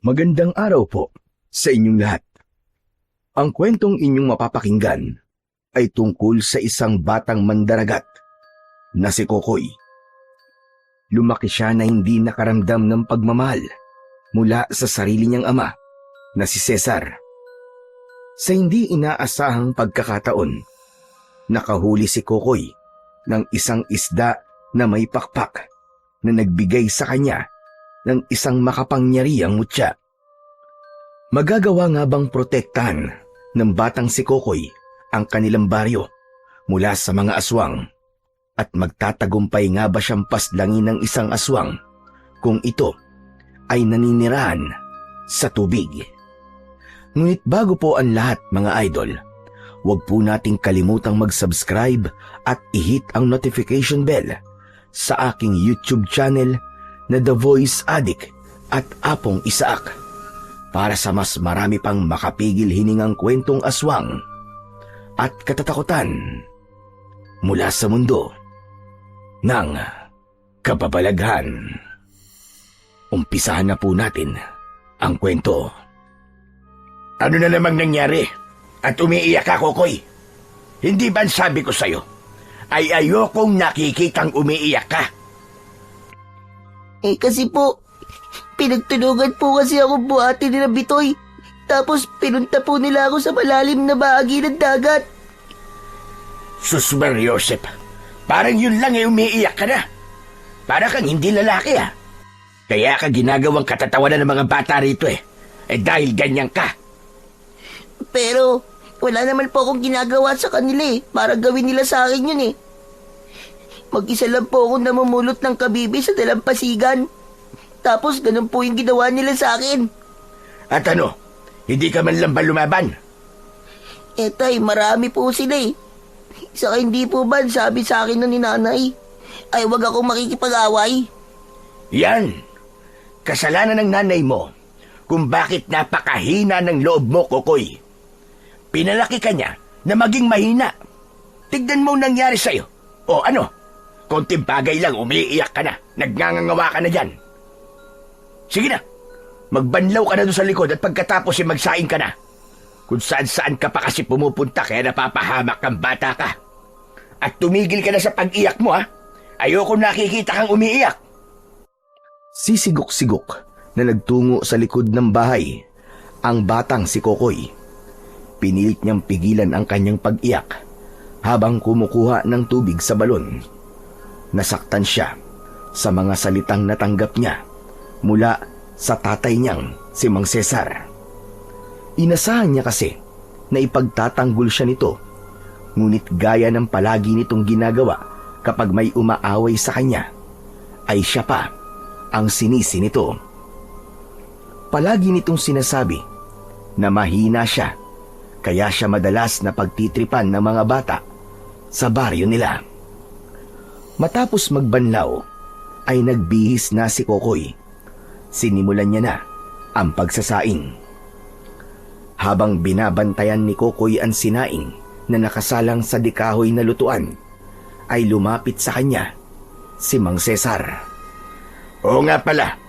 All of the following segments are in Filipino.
Magandang araw po sa inyong lahat. Ang kwentong inyong mapapakinggan ay tungkol sa isang batang mandaragat na si Kokoy. Lumaki siya na hindi nakaramdam ng pagmamahal mula sa sarili niyang ama na si Cesar. Sa hindi inaasahang pagkakataon, nakahuli si Kokoy ng isang isda na may pakpak na nagbigay sa kanya ng isang makapangyarihang mutya. Magagawa nga bang protektahan ng batang si Kokoy ang kanilang baryo mula sa mga aswang? At magtatagumpay nga ba siyang paslangin ng isang aswang kung ito ay naninirahan sa tubig? Ngunit bago po ang lahat mga idol, huwag po nating kalimutang mag-subscribe at i-hit ang notification bell sa aking YouTube channel na The Voice Addict at Apong Isaak para sa mas marami pang makapigil hiningang kwentong aswang at katatakutan mula sa mundo ng kababalaghan. Umpisahan na po natin ang kwento. Ano na namang nangyari? At umiiyak ka, Kokoy? Hindi ba sabi ko sa'yo ay ayokong nakikitang umiiyak ka? Kasi po, pinagtulungan po kasi ako buhati nila Bitoy. Tapos pinunta po nila ako sa malalim na bahagi ng dagat. Susmer Joseph, parang yun lang umiiyak ka na. Para kang hindi lalaki Kaya ka ginagawang katatawanan ng mga bata rito dahil ganyan ka. Pero wala naman po akong ginagawa sa kanila para gawin nila sa akin yun Mag-isa lang po akong namumulot ng kabibi sa dalampasigan. Tapos ganun po yung ginawa nila sa akin. At ano, hindi ka man lang ba lumaban? Tay, marami po sila Saka hindi po ba sabi sa akin nun ni nanay ay wag akong makikipag-away? Yan, kasalanan ng nanay mo kung bakit napakahina ng loob mo, Kokoy. Pinalaki ka niya na maging mahina. Tignan mo nangyari sa'yo. O ano, konting bagay lang umiiyak ka na, nagngangawa ka na dyan. Sige na, magbanlaw ka na doon sa likod at pagkatapos magsaing ka na. Kung saan-saan ka pa kasi pumupunta kaya napapahamak kang bata ka. At tumigil ka na sa pag-iyak mo Ayoko nakikita kang umiiyak. Sisigok-sigok na nagtungo sa likod ng bahay ang batang si Kokoy. Pinilit niyang pigilan ang kanyang pag-iyak habang kumukuha ng tubig sa balon. Nasaktan siya sa mga salitang natanggap niya mula sa tatay niyang si Mang Cesar. Inasahan niya kasi na ipagtatanggol siya nito, ngunit gaya ng palagi nitong ginagawa kapag may umaaway sa kanya, ay siya pa ang sinisi nito. Palagi nitong sinasabi na mahina siya, kaya siya madalas na pagtitripan ng mga bata sa baryo nila. Matapos magbanlaw, ay nagbihis na si Kokoy. Sinimulan niya na ang pagsasaing. Habang binabantayan ni Kokoy ang sinaing na nakasalang sa dikahoy na lutuan, ay lumapit sa kanya si Mang Cesar. Oo nga pala,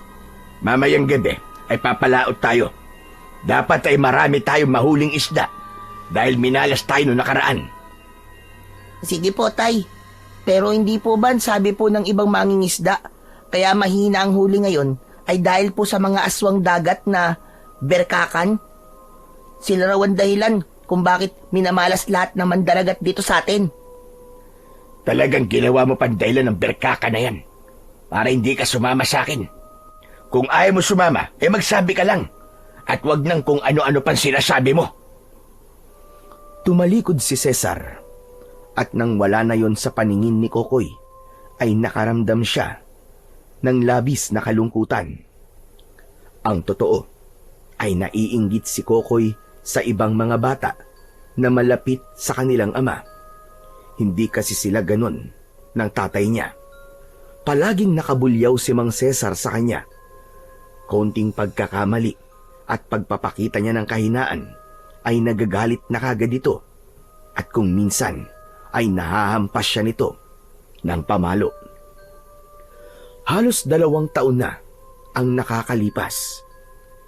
mamayang gabi ay papalaot tayo. Dapat ay marami tayong mahuling isda dahil minalas tayo noong nakaraan. Sige po, Tay. Pero hindi po ba sabi po ng ibang mangingisda kaya mahina ang huli ngayon ay dahil po sa mga aswang dagat na berkakan? Sila raw ang dahilan kung bakit minamalas lahat ng mandaragat dito sa atin. Talagang ginawa mo pandahilan ng berkaka na yan para hindi ka sumama sa akin. Kung ayaw mo sumama, magsabi ka lang. At wag nang kung ano-ano pang sinasabi mo. Tumalikod si Cesar at nang wala na yon sa paningin ni Kokoy, ay nakaramdam siya ng labis na kalungkutan. Ang totoo ay naiinggit si Kokoy sa ibang mga bata na malapit sa kanilang ama. Hindi kasi sila ganon ng tatay niya. Palaging nakabulyaw si Mang Cesar sa kanya. Konting pagkakamali at pagpapakita niya ng kahinaan ay nagagalit na kagad ito. At kung minsan ay nahahampas siya nito ng pamalo. Halos 2 taon na ang nakakalipas.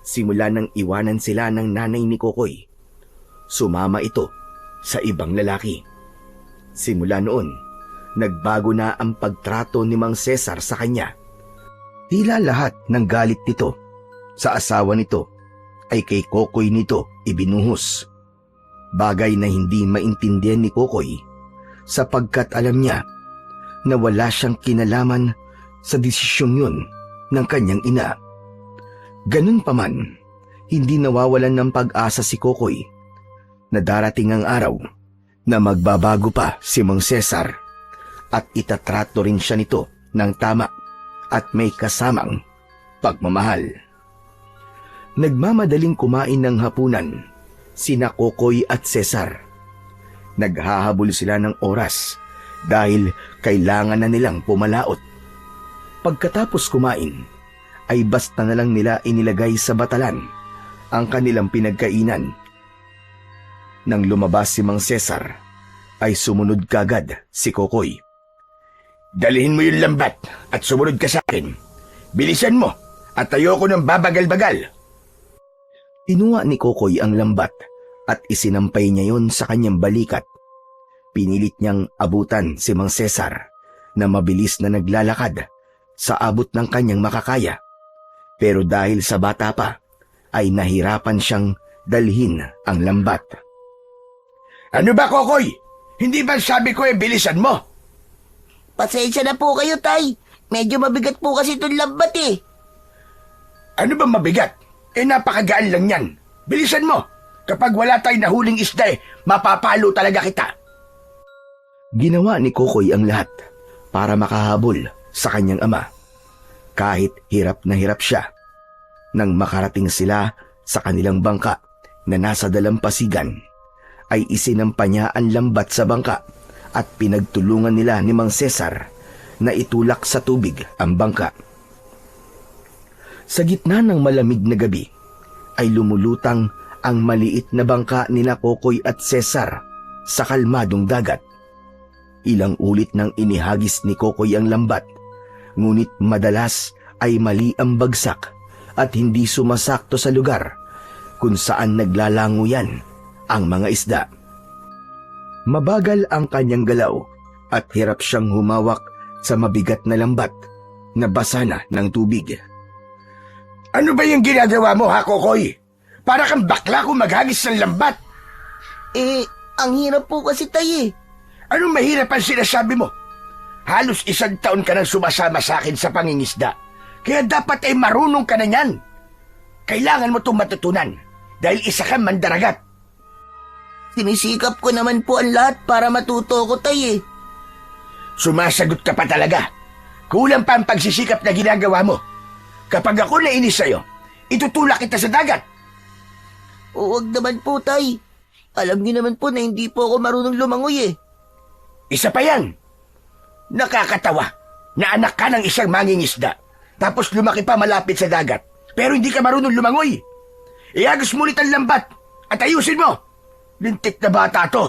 simula nang iwanan sila ng nanay ni Kokoy, sumama ito sa ibang lalaki. Simula noon, nagbago na ang pagtrato ni Mang Cesar sa kanya. Tila lahat ng galit nito sa asawa nito ay kay Kokoy nito ibinuhos. Bagay na hindi maintindihan ni Kokoy sapagkat alam niya na wala siyang kinalaman sa desisyong yun ng kanyang ina. Ganun pa man, hindi nawawalan ng pag-asa si Kokoy na darating ang araw na magbabago pa si Mang Cesar at itatrato rin siya nito ng tama at may kasamang pagmamahal. Nagmamadaling kumain ng hapunan sina Kokoy at Cesar. Naghahabol sila ng oras dahil kailangan na nilang pumalaot. Pagkatapos kumain, ay basta na lang nila inilagay sa batalan ang kanilang pinagkainan. Nang lumabas si Mang Cesar, ay sumunod kagad si Kokoy. Dalhin mo yung lambat at sumunod ka sa akin. Bilisan mo at ayoko ng babagal-bagal. Inuha ni Kokoy ang lambat at isinampay niya yon sa kanyang balikat. Pinilit niyang abutan si Mang Cesar na mabilis na naglalakad sa abot ng kanyang makakaya. Pero dahil sa bata pa, ay nahirapan siyang dalhin ang lambat. Ano ba, Kokoy? Hindi ba sabi ko bilisan mo? Pasensya na po kayo, Tay. Medyo mabigat po kasi itong lambat eh. Ano ba mabigat? Napakagaan lang yan. Bilisan mo. Kapag wala tayong nahuling isda mapapalo talaga kita. Ginawa ni Kokoy ang lahat para makahabol sa kanyang ama. Kahit hirap na hirap siya. Nang makarating sila sa kanilang bangka na nasa dalampasigan, ay isinampa niya ang lambat sa bangka at pinagtulungan nila ni Mang Cesar na itulak sa tubig ang bangka. Sa gitna ng malamig na gabi, ay lumulutang ang maliit na bangka nila Kokoy at Cesar sa kalmadong dagat. Ilang ulit nang inihagis ni Kokoy ang lambat, ngunit madalas ay mali ang bagsak at hindi sumasakto sa lugar kung saan naglalango yan ang mga isda. Mabagal ang kanyang galaw at hirap siyang humawak sa mabigat na lambat na basa na ng tubig. Ano ba yung ginagawa mo, ha, Kokoy? Para kang bakla kung maghagis ng lambat. Ang hirap po kasi, Tay eh. Anong mahirap ang sinasabi mo? Halos 1 taon ka nang sumasama sa akin sa pangingisda. Kaya dapat ay marunong ka na niyan. Kailangan mo itong matutunan dahil isa kang mandaragat. Sinisikap ko naman po ang lahat para matuto ko, Tay eh. Sumasagot ka pa talaga. Kulang pa ang pagsisikap na ginagawa mo. Kapag ako nainis sa'yo, itutulak kita sa dagat. Huwag naman po, Tay. Alam niyo naman po na hindi po ako marunong lumangoy eh. Isa pa yan. Nakakatawa na anak ka ng isang mangingisda, tapos lumaki pa malapit sa dagat, pero hindi ka marunong lumangoy. Iagos mo ulit ang lambat at ayusin mo. Lintik na bata to.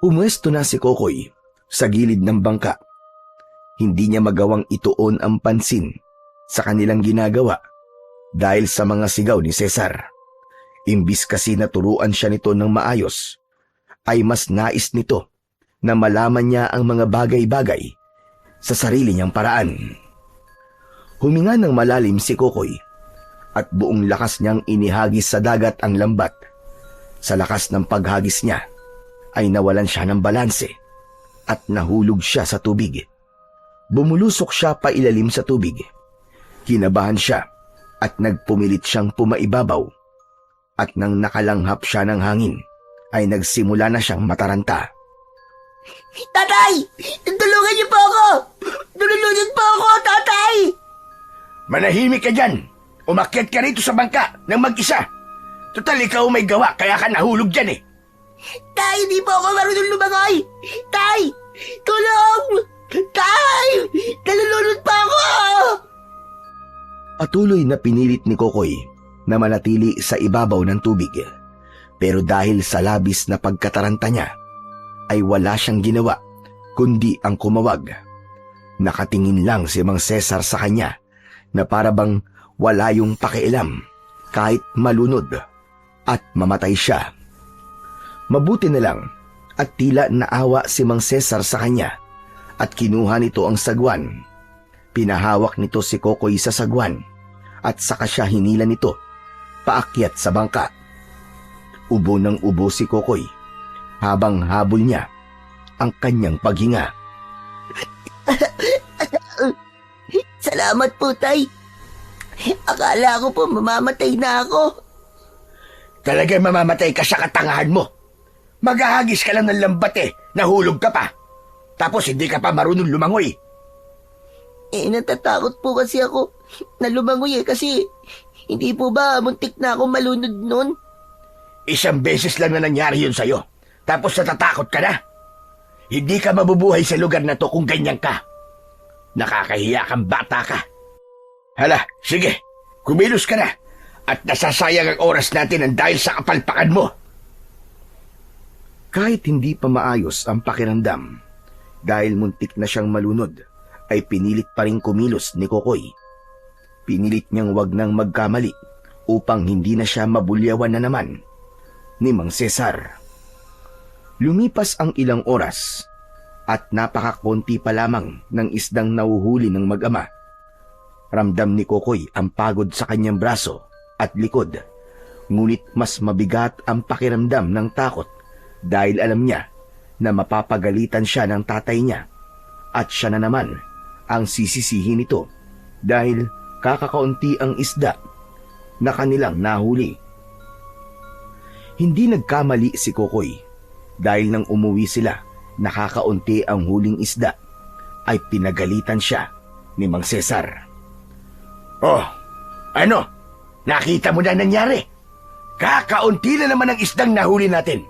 Umwesto na si Kokoy sa gilid ng bangka. Hindi niya magawang ituon ang pansin sa kanilang ginagawa dahil sa mga sigaw ni Cesar. Imbis kasi naturuan siya nito ng maayos, ay mas nais nito na malaman niya ang mga bagay-bagay sa sarili niyang paraan. Huminga ng malalim si Kokoy at buong lakas niyang inihagis sa dagat ang lambat. Sa lakas ng paghagis niya ay nawalan siya ng balanse at nahulog siya sa tubig. Bumulusok siya pailalim sa tubig. Kinabahan siya at nagpumilit siyang pumaibabaw. At nang nakalanghap siya ng hangin, ay nagsimula na siyang mataranta. Tatay! Tulungan niyo po ako! Tulungan po ako, Tatay! Manahimik ka dyan. Umakyat ka rito sa bangka ng mag-isa. Total, ikaw may gawa, kaya ka nahulog dyan eh. Tay, hindi po ako marunong lumangoy! Tay! Tulong! Tay! Nalulunod pa ako! Patuloy na pinilit ni Kokoy na manatili sa ibabaw ng tubig. Pero dahil sa labis na pagkataranta niya, ay wala siyang ginawa kundi ang kumawag. Nakatingin lang si Mang Cesar sa kanya na para bang wala yung pakialam kahit malunod at mamatay siya. Mabuti na lang at tila naawa si Mang Cesar sa kanya at kinuha nito ang sagwan. Pinahawak nito si Kokoy sa sagwan at saka siya hinila nito paakyat sa bangka. Ubo ng ubo si Kokoy habang habol niya ang kanyang paghinga. Salamat po, Tay. Akala ko po mamamatay na ako. Talagang mamamatay ka sa katangahan mo. Maghahagis ka lang ng lambat nahulog ka pa. Tapos hindi ka pa marunong lumangoy. Natatakot po kasi ako na lumangoy kasi hindi po ba muntik na ako malunod nun? Isang beses lang na nangyari yun sa'yo. Tapos natatakot ka na. Hindi ka mabubuhay sa lugar na to kung ganyan ka. Nakakahiya kang bata ka. Hala, sige, kumilos ka na. At nasasayang ang oras natin ang dahil sa kapalpakan mo. Kahit hindi pa maayos ang pakiramdam, dahil muntik na siyang malunod, ay pinilit pa rin kumilos ni Kokoy. Pinilit niyang wag nang magkamali upang hindi na siya mabulyawan na naman ni Mang Cesar. Lumipas ang ilang oras at napakakonti pa lamang ng isdang nahuhuli ng mag-ama. Ramdam ni Kokoy ang pagod sa kanyang braso at likod, ngunit mas mabigat ang pakiramdam ng takot dahil alam niya na mapapagalitan siya ng tatay niya at siya na naman ang sisisihin nito dahil kakakaunti ang isda na kanilang nahuli. Hindi nagkamali si Kokoy dahil nang umuwi sila nakakaunti ang huling isda ay pinagalitan siya ni Mang Cesar. Oh, ano? Nakita mo na nangyari? Kakaunti na naman ang isdang nahuli natin.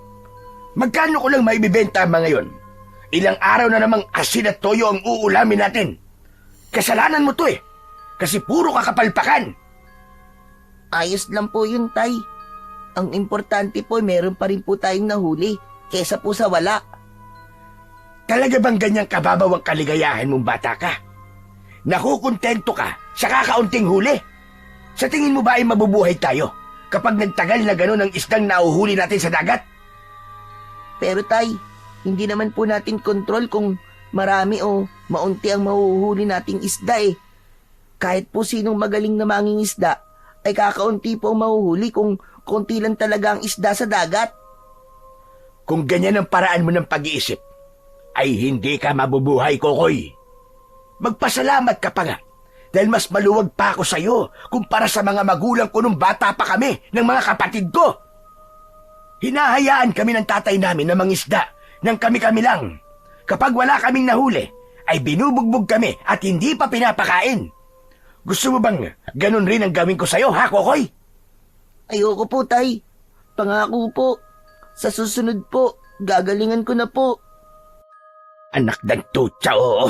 Magkano ko lang maibibenta mga yon? Ilang araw na namang asin at toyo ang uulamin natin. Kasalanan mo to kasi puro kakapalpakan. Ayos lang po yun, Tay. Ang importante po, meron pa rin po tayong nahuli kesa po sa wala. Talaga bang ganyang kababaw ang kaligayahan mong bata ka? Nakukontento ka sa kakaunting huli? Sa tingin mo ba ay mabubuhay tayo kapag nagtagal na gano'n ang isdang nauhuli natin sa dagat? Pero Tay, hindi naman po natin kontrol kung marami o maunti ang mahuhuli nating isda Kahit po sinong magaling na mangingisda, ay kakaunti po ang mahuhuli kung konti lang talaga ang isda sa dagat. Kung ganyan ang paraan mo ng pag-iisip, ay hindi ka mabubuhay, Kokoy. Magpasalamat ka pa nga, dahil mas maluwag pa ako sa'yo kumpara sa mga magulang ko nung bata pa kami ng mga kapatid ko. Hinahayaan kami ng tatay namin na mangisda ng kami-kami lang. Kapag wala kaming nahuli, ay binubugbog kami at hindi pa pinapakain. Gusto mo bang ganun rin ang gawin ko sa'yo, ha, Kokoy? Ayoko po, Tay. Pangako po. Sa susunod po, gagalingan ko na po. Anak ng tutsa, oo.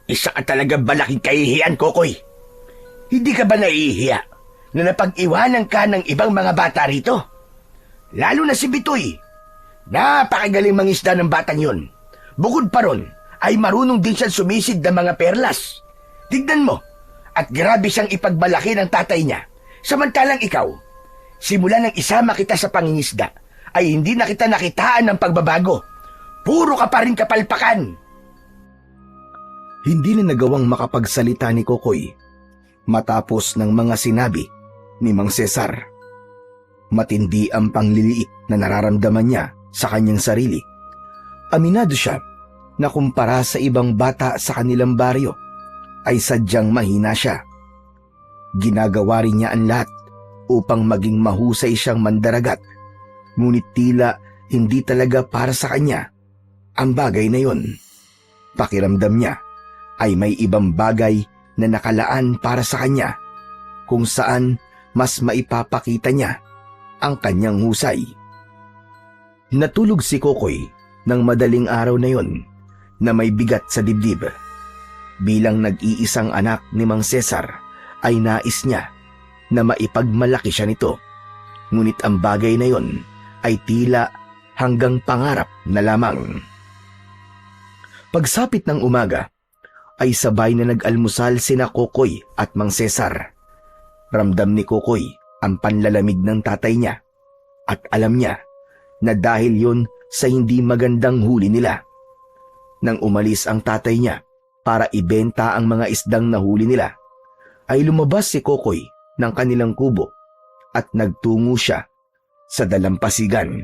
Isa ka talaga malaking kahihiyan, Kokoy. Hindi ka ba naiihiya na napag-iwanan ka ng ibang mga bata rito? Lalo na si Bitoy. Napakagaling mangisda ng batang yun. Bukod pa ron, ay marunong din siyang sumisid ng mga perlas. Tignan mo, at grabe siyang ipagmalaki ng tatay niya. Samantalang ikaw, simula nang isama kita sa pangingisda, ay hindi na kita nakitaan ng pagbabago. Puro ka pa rin kapalpakan. Hindi na nagawang makapagsalita ni Kokoy matapos ng mga sinabi ni Mang Cesar. Matindi ang pangliliit na nararamdaman niya sa kanyang sarili. Aminado siya na kumpara sa ibang bata sa kanilang baryo, ay sadyang mahina siya. Ginagawa rin niya ang lahat upang maging mahusay siyang mandaragat, ngunit tila hindi talaga para sa kanya ang bagay na yon. Pakiramdam niya ay may ibang bagay na nakalaan para sa kanya, kung saan mas maipapakita niya ang kanyang husay. Natulog si Kokoy ng madaling araw na yon na may bigat sa dibdib. Bilang nag-iisang anak ni Mang Cesar, ay nais niya na maipagmalaki siya nito. Ngunit ang bagay na yon ay tila hanggang pangarap na lamang. Pagsapit ng umaga, ay sabay na nag-almusal sina Kokoy at Mang Cesar. Ramdam ni Kokoy ang panlalamig ng tatay niya at alam niya na dahil yun sa hindi magandang huli nila. Nang umalis ang tatay niya para ibenta ang mga isdang nahuli nila, ay lumabas si Kokoy ng kanilang kubo at nagtungo siya sa dalampasigan.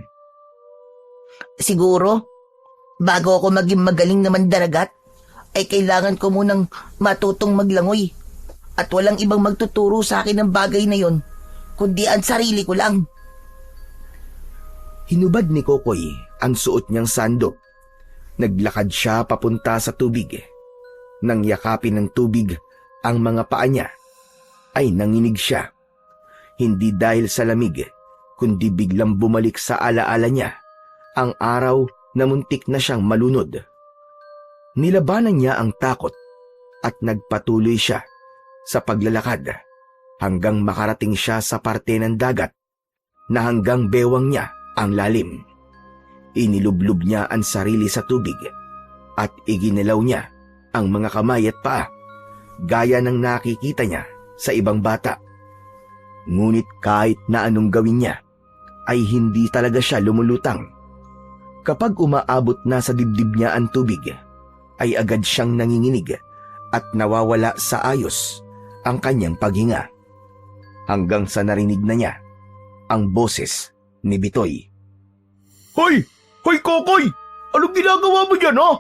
Siguro, bago ako maging magaling na mandaragat, ay kailangan ko munang matutong maglangoy. At walang ibang magtuturo sa akin ng bagay na yon, kundi ang sarili ko lang. Hinubad ni Kokoy ang suot niyang sando. Naglakad siya papunta sa tubig. Nang yakapin ng tubig ang mga paa niya, ay nanginig siya. Hindi dahil sa lamig, kundi biglang bumalik sa alaala niya ang araw na muntik na siyang malunod. Nilabanan niya ang takot at nagpatuloy siya sa paglalakad hanggang makarating siya sa parte ng dagat na hanggang bewang niya ang lalim. Inilublob niya ang sarili sa tubig at iginilaw niya ang mga kamay at paa gaya ng nakikita niya sa ibang bata. Ngunit kahit na anong gawin niya, ay hindi talaga siya lumulutang. Kapag umaabot na sa dibdib niya ang tubig, ay agad siyang nanginginig at nawawala sa ayos ang kanyang paghinga. Hanggang sa narinig na niya ang boses ni Bitoy. Hoy! Hoy, Kokoy! Anong ginagawa mo dyan, ha?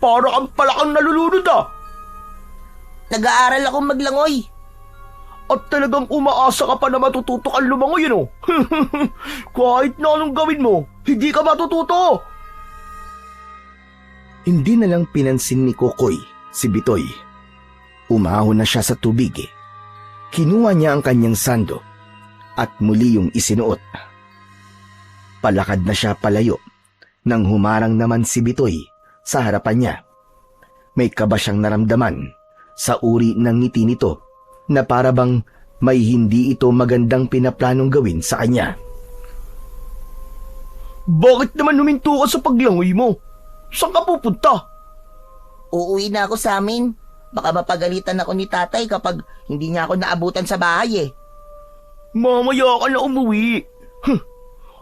Para kang palakang nalulunod, ha? Nag-aaral akong maglangoy. At talagang umaasa ka pa na matututo kang lumangoy, ano? Kahit na anong gawin mo, hindi ka matututo. Hindi na lang pinansin ni Kokoy si Bitoy. Umahon na siya sa tubig. Kinuha niya ang kanyang sando at muli yung isinuot. Palakad na siya palayo nang humarang naman si Bitoy sa harapan niya. May kaba siyang naramdaman sa uri ng ngiti nito na para bang may hindi ito magandang pinaplanong gawin sa kanya. Bakit naman huminto ka sa paglangoy mo? Saan ka pupunta? Uuwi na ako sa amin. Baka mapagalitan ako ni tatay kapag hindi niya ako naabutan sa bahay eh. Mamaya ka na umuwi.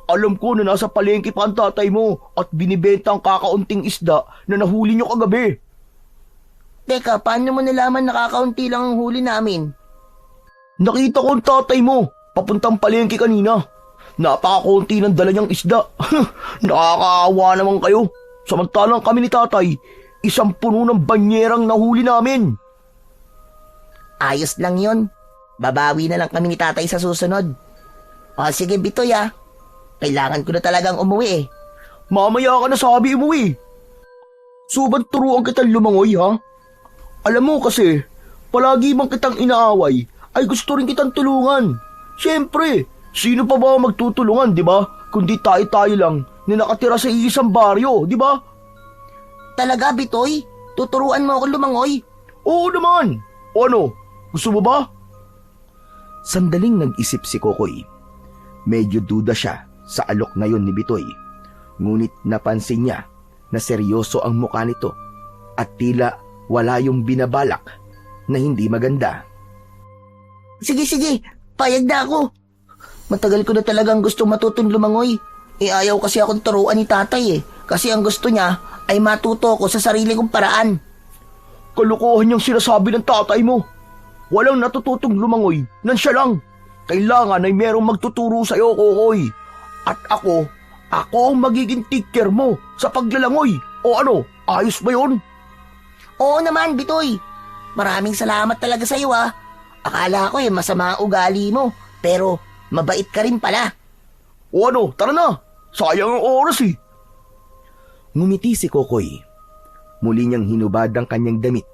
Alam ko na nasa palengke pa ang tatay mo at binibenta ang kakaunting isda na nahuli niyo kagabi. Teka, paano mo nalaman nakakaunti lang ang huli namin? Nakita ko ang tatay mo papuntang palengke kanina. Napakakunti ng dala niyang isda. Nakakaawa naman kayo. Samantalang kami ni tatay, isang puno ng banyerang nahuli namin. Ayos lang yon. Babawi na lang kami ni tatay sa susunod. O sige, Bitoy ah. Kailangan ko na talagang umuwi eh. Mamaya ka na sabi umuwi. Suban turuan kitang lumangoy, ha? Alam mo kasi, palagi bang kitang inaaway, ay gusto rin kitang tulungan. Siyempre, sino pa ba magtutulungan, di ba? Kundi tayo-tayo lang na nakatira sa iisang baryo, di ba? Talaga, Bitoy? Tuturuan mo ako lumangoy? Oo naman. O ano, gusto mo ba? Sandaling nag-isip si Kokoy. Medyo duda siya sa alok na yon ni Bitoy. Ngunit napansin niya na seryoso ang mukha nito at tila wala yung binabalak na hindi maganda. Sige, payag na ako. Matagal ko na talagang gusto matutong lumangoy. Ayaw kasi akong turuan ni tatay eh. Kasi ang gusto niya ay matuto ko sa sarili kong paraan. Kalokohan niyang sinasabi ng tatay mo. Walang natututong lumangoy nan siya lang. Kailangan ay merong magtuturo sa'yo, Kokoy. At ako ang magiging teacher mo sa paglalangoy. O ano, ayos ba yun? Oo naman, Bitoy. Maraming salamat talaga sa'yo ah. Akala ko masama ang ugali mo. Pero mabait ka rin pala. O ano, tara na. Sayang ang oras eh. Ngumiti si Kokoy. Muli niyang hinubad ang kanyang damit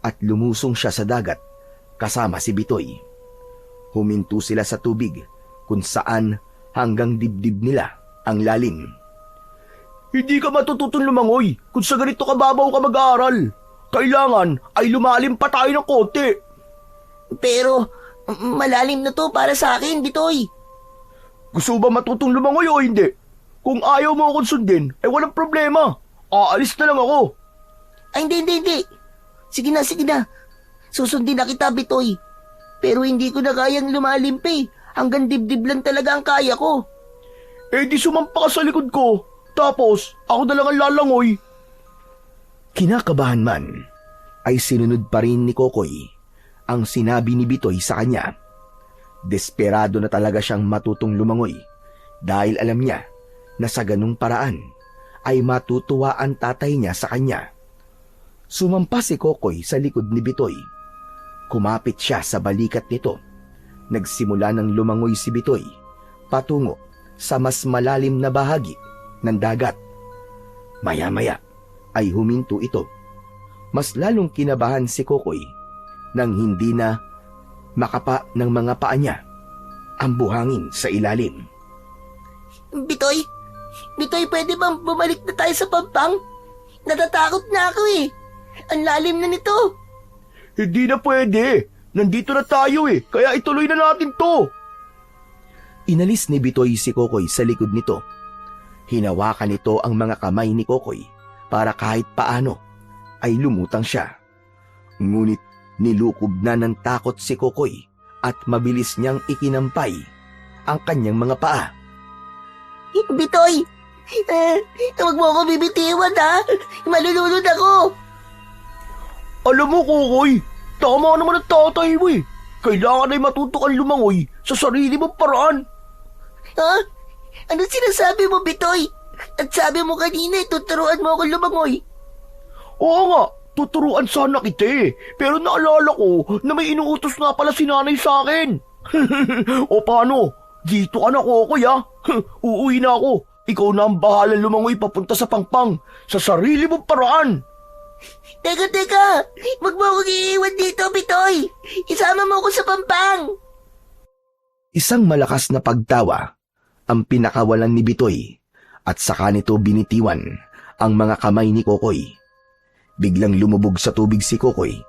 at lumusong siya sa dagat kasama si Bitoy. Huminto sila sa tubig kung saan hanggang dibdib nila ang lalim. Hindi ka matututong lumangoy kung sa ganito kababaw ka mag-aaral. Kailangan ay lumalim pa tayo ng konti. Pero malalim na to para sa akin, Bitoy. Gusto ba matutong lumangoy o hindi? Kung ayaw mo akong sundin, ay walang problema. Aalis na lang ako. Ay, hindi. Sige na. Susundin na kita, Bitoy. Pero hindi ko na kayang lumalim pa eh. Hanggang dibdib lang talaga ang kaya ko. Eh di sumampa ka sa likod ko. Tapos, ako na lang ang lalangoy. Kinakabahan man, ay sinunod pa rin ni Kokoy ang sinabi ni Bitoy sa kanya. Desperado na talaga siyang matutong lumangoy dahil alam niya na sa ganung paraan ay matutuwa ang tatay niya sa kanya. Sumampa si Kokoy sa likod ni Bitoy. Kumapit siya sa balikat nito. Nagsimula ng lumangoy si Bitoy patungo sa mas malalim na bahagi ng dagat. Maya-maya ay huminto ito. Mas lalong kinabahan si Kokoy nang hindi na makapa ng mga paa niya ang buhangin sa ilalim. Bitoy, pwede bang bumalik na tayo sa Pampang? Natatakot na ako eh. Ang lalim na nito. Hindi na pwede. Nandito na tayo kaya ituloy na natin to. Inalis ni Bitoy si Kokoy sa likod nito. Hinawakan nito ang mga kamay ni Kokoy para kahit paano ay lumutang siya. Ngunit nilukob na ng takot si Kokoy at mabilis niyang ikinampay ang kanyang mga paa. Bitoy, huwag mo ako bibitiwan ha. Malulunod ako. Alam mo, Kokoy, tama naman ang tatay mo Kailangan ay matuto kang lumangoy sa sarili mong paraan. Ha? Ano sinasabi mo, Bitoy? At sabi mo kanina, tuturuan mo ako lumangoy. Oo nga, tuturuan sana kita pero naalala ko na may inuutos nga pala si nanay sa akin. O paano? Dito ka na, Kokoy Uuwi na ako. Ikaw na ang bahala lumangoy papunta sa Pangpang sa sarili mong paraan. Teka, wag mo akong iiwan dito, Bitoy. Isama mo ako sa Pampang. Isang malakas na pagtawa ang pinakawalan ni Bitoy at saka nito binitiwan ang mga kamay ni Kokoy. Biglang lumubog sa tubig si Kokoy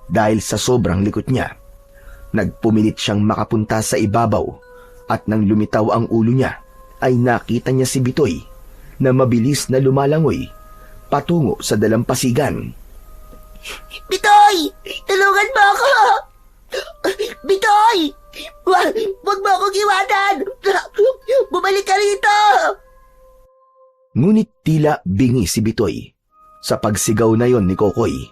dahil sa sobrang likot niya. Nagpumilit siyang makapunta sa ibabaw at nang lumitaw ang ulo niya ay nakita niya si Bitoy na mabilis na lumalangoy patungo sa dalampasigan. Bitoy! Tulungan mo ako! Bitoy! Wag mo akong iwanan! Bumalik ka rito! Ngunit tila bingi si Bitoy sa pagsigaw na yon ni Kokoy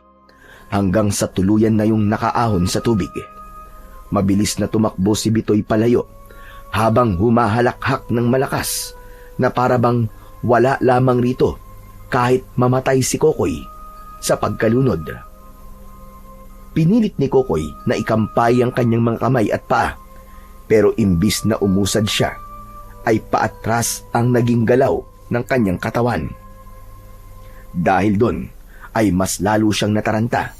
hanggang sa tuluyan na yung nakaahon sa tubig. Mabilis na tumakbo si Bitoy palayo habang humahalakhak ng malakas na parabang wala lamang rito kahit mamatay si Kokoy sa pagkalunod. Pinilit ni Kokoy na ikampay ang kanyang mga kamay at paa, pero imbis na umusad siya, ay paatras ang naging galaw ng kanyang katawan. Dahil doon ay mas lalo siyang nataranta,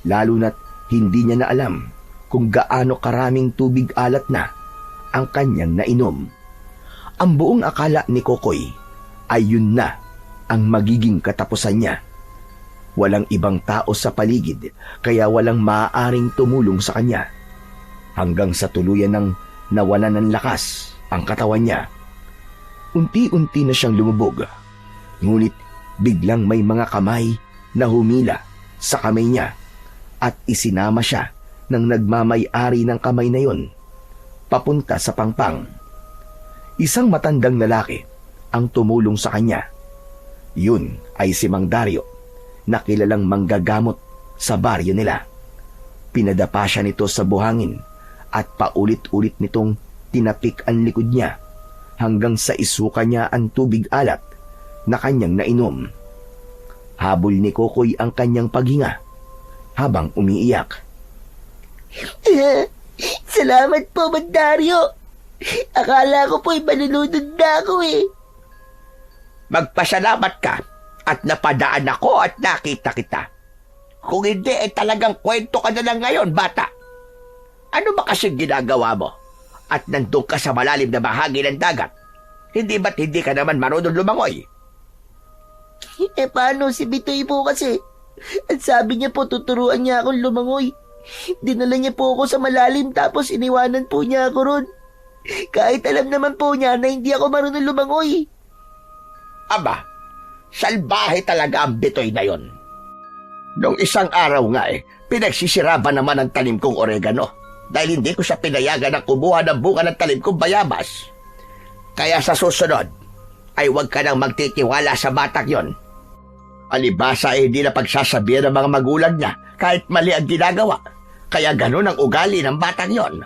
lalo na't hindi niya na alam kung gaano karaming tubig alat na ang kanyang nainom. Ang buong akala ni Kokoy ay yun na ang magiging katapusan niya. Walang ibang tao sa paligid kaya walang maaaring tumulong sa kanya. Hanggang sa tuluyan ng nawalan ng lakas ang katawan niya. Unti-unti na siyang lumubog. Ngunit biglang may mga kamay na humila sa kamay niya at isinama siya ng nagmamay-ari ng kamay na yon papunta sa Pangpang. Isang matandang lalaki ang tumulong sa kanya. Yun ay si Mang Dario na kilalang manggagamot sa baryo nila. Pinadapa siya nito sa buhangin at paulit-ulit nitong tinapik ang likod niya hanggang sa isuka niya ang tubig alat na kanyang nainom. Habol ni Kokoy ang kanyang paghinga habang umiiyak. Salamat po, Mandario. Akala ko po'y malulunod na ako Magpasalamat ka at napadaan ako at nakita kita. Kung hindi, talagang kwento ka na lang ngayon, bata. Ano ba kasing ginagawa mo? At nandun ka sa malalim na bahagi ng dagat. Hindi ba't hindi ka naman marunong lumangoy? Paano si Bitoy po kasi? At sabi niya po tuturuan niya akong lumangoy. Dinala niya po ako sa malalim tapos iniwanan po niya ako ron. Kahit alam naman po niya na hindi ako marunong lumangoy. Aba, salbahe talaga ang Bitoy na yon. Nung isang araw nga pinagsisiraba naman ang tanim kong oregano. dahil hindi ko siya pinayagan ng kumuha ng bunga ng talim kong bayabas. Kaya sa susunod, ay huwag ka nang magtitiwala sa batang yon. Alibasa ay hindi na pagsasabihan ng mga magulang niya kahit mali ang ginagawa. Kaya ganun ang ugali ng batang yon.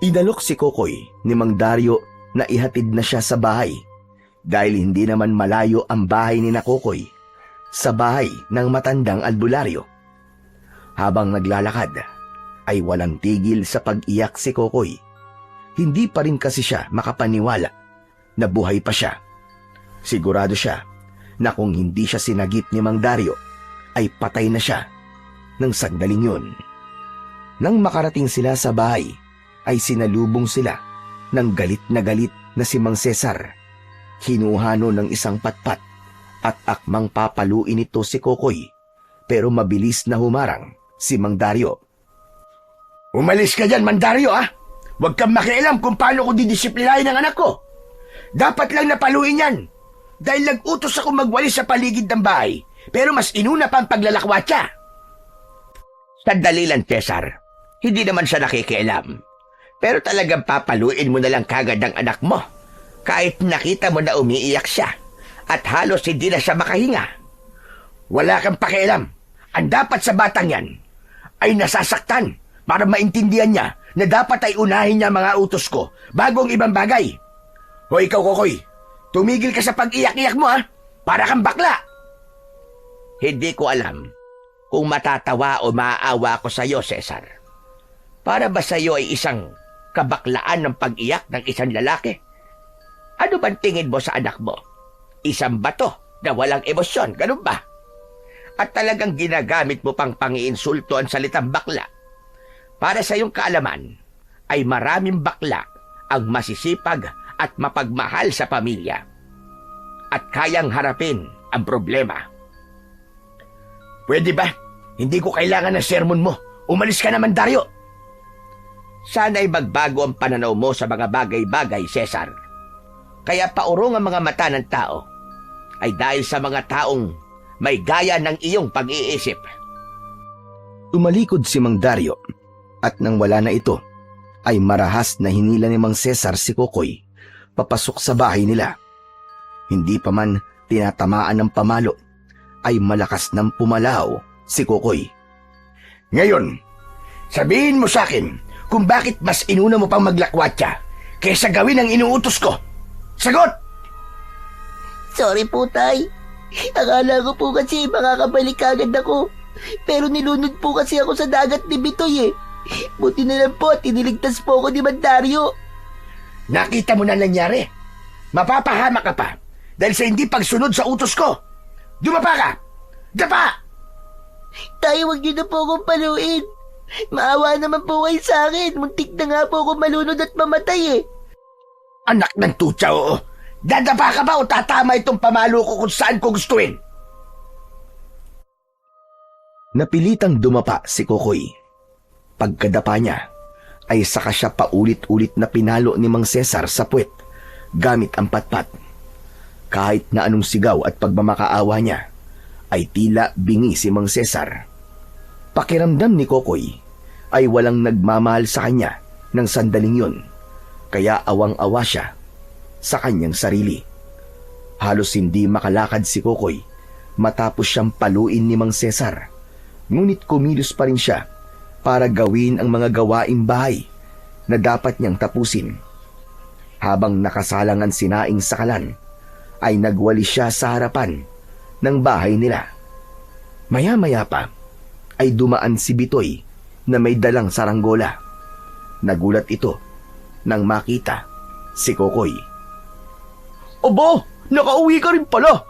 Inalok si Kokoy ni Mang Dario na ihatid na siya sa bahay dahil hindi naman malayo ang bahay ni na Kokoy sa bahay ng matandang albularyo. Habang naglalakad, ay walang tigil sa pag-iyak si Kokoy. Hindi pa rin kasi siya makapaniwala na buhay pa siya. Sigurado siya na kung hindi siya sinagip ni Mang Dario, ay patay na siya ng sandaling yun. Nang makarating sila sa bahay, ay sinalubong sila ng galit na si Mang Cesar. Hinuhano ng isang patpat at akmang papaluin ito si Kokoy, pero mabilis na humarang si Mang Dario. Umalis ka dyan, Mang Dario, ah! Huwag kang makialam kung paano ko didisiplinahin ang anak ko. Dapat lang napaluin yan. Dahil nag-utos ako magwalis sa paligid ng bahay, pero mas inuna pa ang paglalakwatsa. Sandali lang, Cesar. Hindi naman siya nakikialam. Pero talagang papaluin mo na lang kagad ang anak mo. Kahit nakita mo na umiiyak siya at halos hindi na siya makahinga. Wala kang pakialam. Ang dapat sa batang yan ay nasasaktan para maintindihan niya na dapat ay unahin niya mga utos ko bago ang ibang bagay. O ikaw, Kokoy, tumigil ka sa pag-iyak-iyak mo, ha? Para kang bakla. Hindi ko alam kung matatawa o maaawa ko sa iyo, Cesar. Para ba sa iyo ay isang kabaklaan ng pag-iyak ng isang lalaki? Ano bang tingin mo sa anak mo? Isang bato na walang emosyon, ganun ba? At talagang ginagamit mo pang pangiinsulto ang salitang bakla. Para sa iyong kaalaman, ay maraming bakla ang masisipag at mapagmahal sa pamilya at kayang harapin ang problema. Pwede ba? Hindi ko kailangan ng sermon mo. Umalis ka naman, Dario. Sana'y magbago ang pananaw mo sa mga bagay-bagay, Cesar. Kaya paurong ang mga mata ng tao ay dahil sa mga taong may gaya ng iyong pag-iisip. Tumalikod si Mang Dario at nang wala na ito, ay marahas na hinila ni Mang Cesar si Kokoy papasok sa bahay nila. Hindi pa man tinatamaan ng pamalo, ay malakas nang pumalaw si Kokoy. Ngayon, sabihin mo sa akin kung bakit mas inuna mo pang maglakwatsa kaysa gawin ang inuutos ko. Sagot! Sorry po, Tay. Akala ko po kasi makakabalik agad ako. Pero nilunod po kasi ako sa dagat ni Bitoy eh. Buti na lang po at iniligtas po ako ni Mang Dario. Nakita mo na nangyari. Mapapahamak ka pa dahil sa hindi pagsunod sa utos ko. Dumapa ka! Dapa! Tayo, wag niyo na po akong paluin. Maawa naman po kayo sa akin. Muntik na nga po ako malunod at mamatay eh. Anak ng tutsa, oo. Dadapa ka ba o tatama itong pamalo ko kung saan ko gustuin? Napilitang dumapa si Kokoy. Pagkadapa niya, ay saka siya paulit-ulit na pinalo ni Mang Cesar sa puwet gamit ang patpat. Kahit na anong sigaw at pagmamakaawa niya, ay tila bingi si Mang Cesar. Pakiramdam ni Kokoy ay walang nagmamahal sa kanya ng sandaling yun, kaya awang-awa siya sa kanyang sarili. Halos hindi makalakad si Kokoy matapos siyang paluin ni Mang Cesar, ngunit kumilos pa rin siya para gawin ang mga gawaing bahay na dapat niyang tapusin. Habang nakasalangan si Naing Sakalan, ay nagwali siya sa harapan ng bahay nila. Maya-maya pa, ay dumaan si Bitoy na may dalang saranggola. Nagulat ito nang makita si Kokoy. Aba, nakauwi ka rin pala.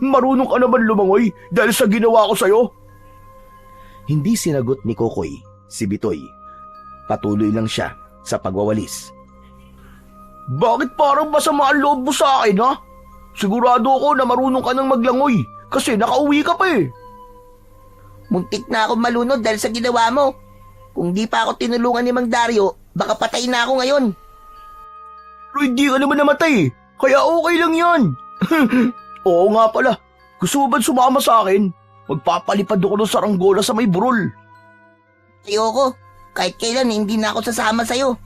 Marunong ka naman lumangoy dahil sa ginawa ko sa'yo. Hindi sinagot ni Kokoy si Bitoy. Patuloy lang siya sa pagwawalis. Bakit parang masama ang loob mo sa akin, ha? Sigurado ako na marunong ka nang maglangoy kasi nakauwi ka pa eh. Muntik na ako malunod dahil sa ginawa mo. Kung di pa ako tinulungan ni Mang Dario, baka patay na ako ngayon. Pero hindi ka naman namatay eh. Kaya okay lang yan. Oo nga pala. Gusto mo ba sumama sa akin? Magpapalipad ako ng saranggola sa may burol. Ayoko. Kahit kailan hindi na ako sasama sa'yo.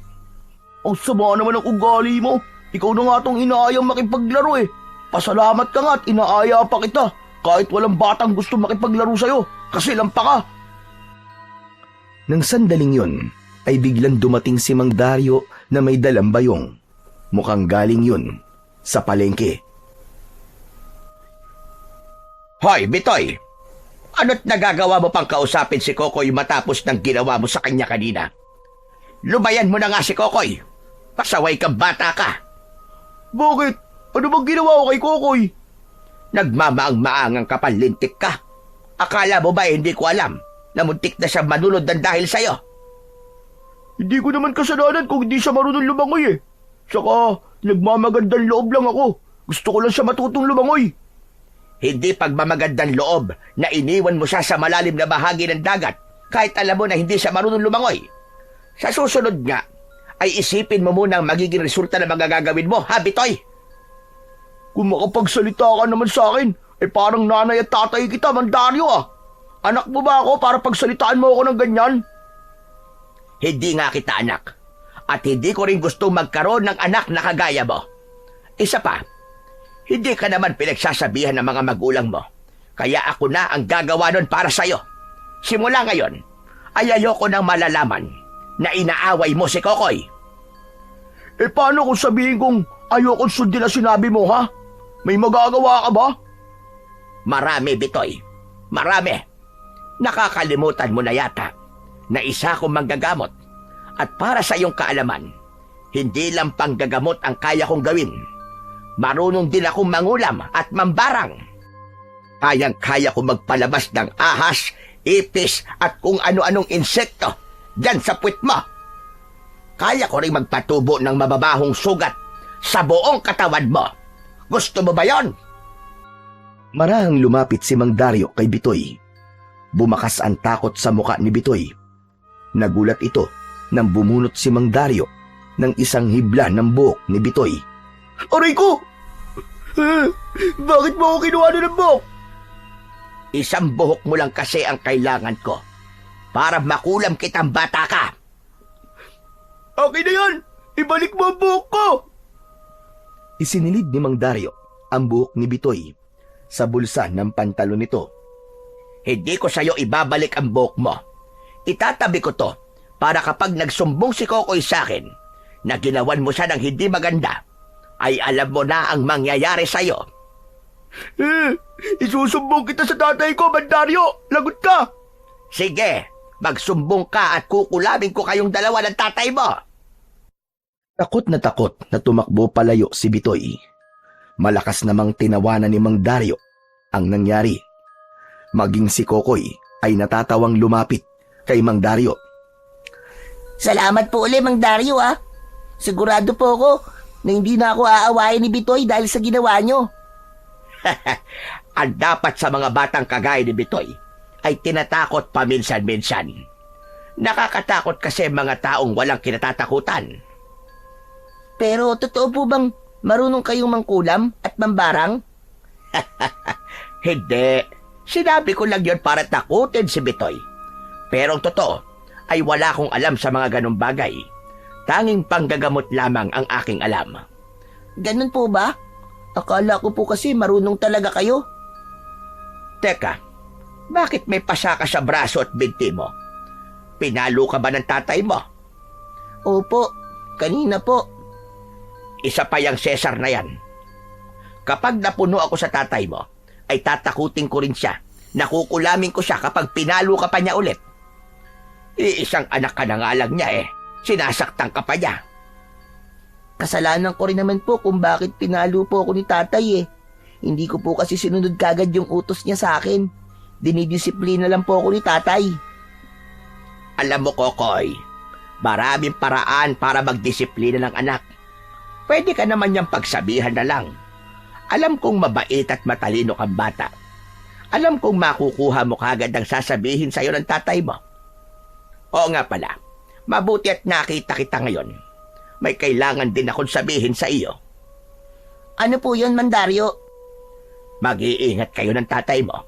Ang sama naman ang ugali mo. Ikaw na nga tong inaayang makipaglaro eh. Pasalamat ka nga at inaaya pa kita. Kahit walang batang gusto makipaglaro sa'yo. Kasi lampa ka. Nang sandaling yon, ay biglang dumating si Mang Dario na may dalang bayong. Mukhang galing yun sa palengke. Hoy, Bitoy! Ano't nagagawa mo pang kausapin si Kokoy matapos ng ginawa mo sa kanya kanina? Lubayan mo na nga si Kokoy. Pasaway kang bata ka. Bakit? Ano bang ginawa ko kay Kokoy? Nagmamaang-maangang kapalintik ka. Akala mo ba hindi ko alam na muntik na siya manunod ng dahil sa'yo? Hindi ko naman kasalanan kung hindi siya marunong lumangoy eh. Saka, nagmamagandang loob lang ako. Gusto ko lang siya matutong lumangoy. Hindi pagmamagandang loob na iniwan mo siya sa malalim na bahagi ng dagat kahit alam mo na hindi siya marunong lumangoy. Sa susunod nga, ay isipin mo muna ang magiging resulta ng mga gagawin mo, ha, Bitoy? Kung makapagsalita ka naman sa akin, parang nanay at tatay kita, Mandario ah. Anak mo ba ako para pagsalitaan mo ako ng ganyan? Hindi nga kita anak. At hindi ko rin gustong magkaroon ng anak na kagaya mo. Isa pa, hindi ka naman pinagsasabihan ng mga magulang mo. Kaya ako na ang gagawa nun para sa'yo. Simula ngayon, ay ayoko nang malalaman na inaaway mo si Kokoy. Paano kung sabihin kong ayokong sundin na sinabi mo, ha? May magagawa ka ba? Marami, Bitoy. Marami. Nakakalimutan mo na yata na isa akong manggagamot. At para sa iyong kaalaman, hindi lang panggagamot ang kaya kong gawin. Marunong din akong mangulam at mambarang. Kayang-kaya kong magpalabas ng ahas, ipis at kung ano-anong insekto dyan sa puwit mo. Kaya ko rin magpatubo ng mababahong sugat sa buong katawan mo. Gusto mo ba yon? Marahang lumapit si Mang Dario kay Bitoy. Bumakas ang takot sa muka ni Bitoy. Nagulat ito nang bumunot si Mang Dario ng isang hibla ng buhok ni Bitoy. Aray ko! Bakit mo ako kinuha ng buhok? Isang buhok mo lang kasi ang kailangan ko para makulam kitang bata ka. Okay na yan! Ibalik mo ang buhok ko! Isinilid ni Mang Dario ang buhok ni Bitoy sa bulsa ng pantalon nito. Hindi ko sa'yo ibabalik ang buhok mo. Itatabi ko to para kapag nagsumbong si Kokoy sa akin na ginawan mo siya ng hindi maganda, ay alam mo na ang mangyayari sa'yo. Isusumbong kita sa tatay ko, Mandario! Lagot ka! Sige, magsumbong ka at kukulamin ko kayong dalawa ng tatay mo! Takot na tumakbo palayo si Bitoy. Malakas namang tinawanan ni Mang Dario ang nangyari. Maging si Kokoy ay natatawang lumapit kay Mang Dario. Salamat po ulit, Mang Dario ah. Sigurado po ako na hindi na ako aawayin ni Bitoy dahil sa ginawa nyo. Ang dapat sa mga batang kagaya ni Bitoy ay tinatakot paminsan-minsan. Nakakatakot kasi mga taong walang kinatatakutan. Pero totoo po bang marunong kayong mangkulam at mambarang? Hindi. Sinabi ko lang yon para takutin si Bitoy. Pero ang totoo ay wala akong alam sa mga ganong bagay. Tanging panggagamot lamang ang aking alam. Ganun po ba? Akala ko po kasi marunong talaga kayo. Teka, bakit may pasa ka sa braso at binti mo? Pinalo ka ba ng tatay mo? Opo, kanina po. Isa pa yung Cesar na yan. Kapag napuno ako sa tatay mo, ay tatakutin ko rin siya. Nakukulamin ko siya kapag pinalo ka pa niya ulit. Iisang anak ka na nga lang niya eh. Sinasaktan ka pa niya. Kasalanan ko rin naman po kung bakit pinalo po ako ni tatay eh. Hindi ko po kasi sinunod kagad yung utos niya sa akin. Dinidisiplina lang po ako ni tatay. Alam mo, Kokoy, maraming paraan para magdisiplina ng anak. Pwede ka naman niyang pagsabihan na lang. Alam kong mabait at matalino kang bata. Alam kong makukuha mo kagad ang sasabihin sa'yo ng tatay mo. Oo nga pala, mabuti at nakita kita ngayon. May kailangan din akong sabihin sa iyo. Ano po yun, Mandario? Mag-iingat kayo ng tatay mo.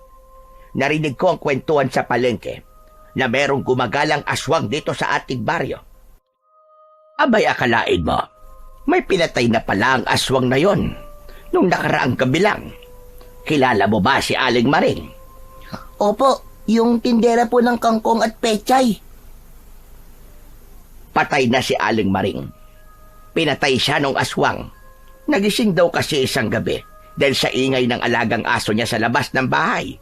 Narinig ko ang kwentuhan sa palengke na merong gumagalang aswang dito sa ating baryo. Abay, akalain mo, may pinatay na pala ang aswang na yon nung nakaraang gabi lang. Kilala mo ba si Aling Maring? Opo, yung tindera po ng kangkong at pechay. Patay na si Aling Maring. Pinatay siya ng aswang. Nagising daw kasi isang gabi dahil sa ingay ng alagang aso niya sa labas ng bahay.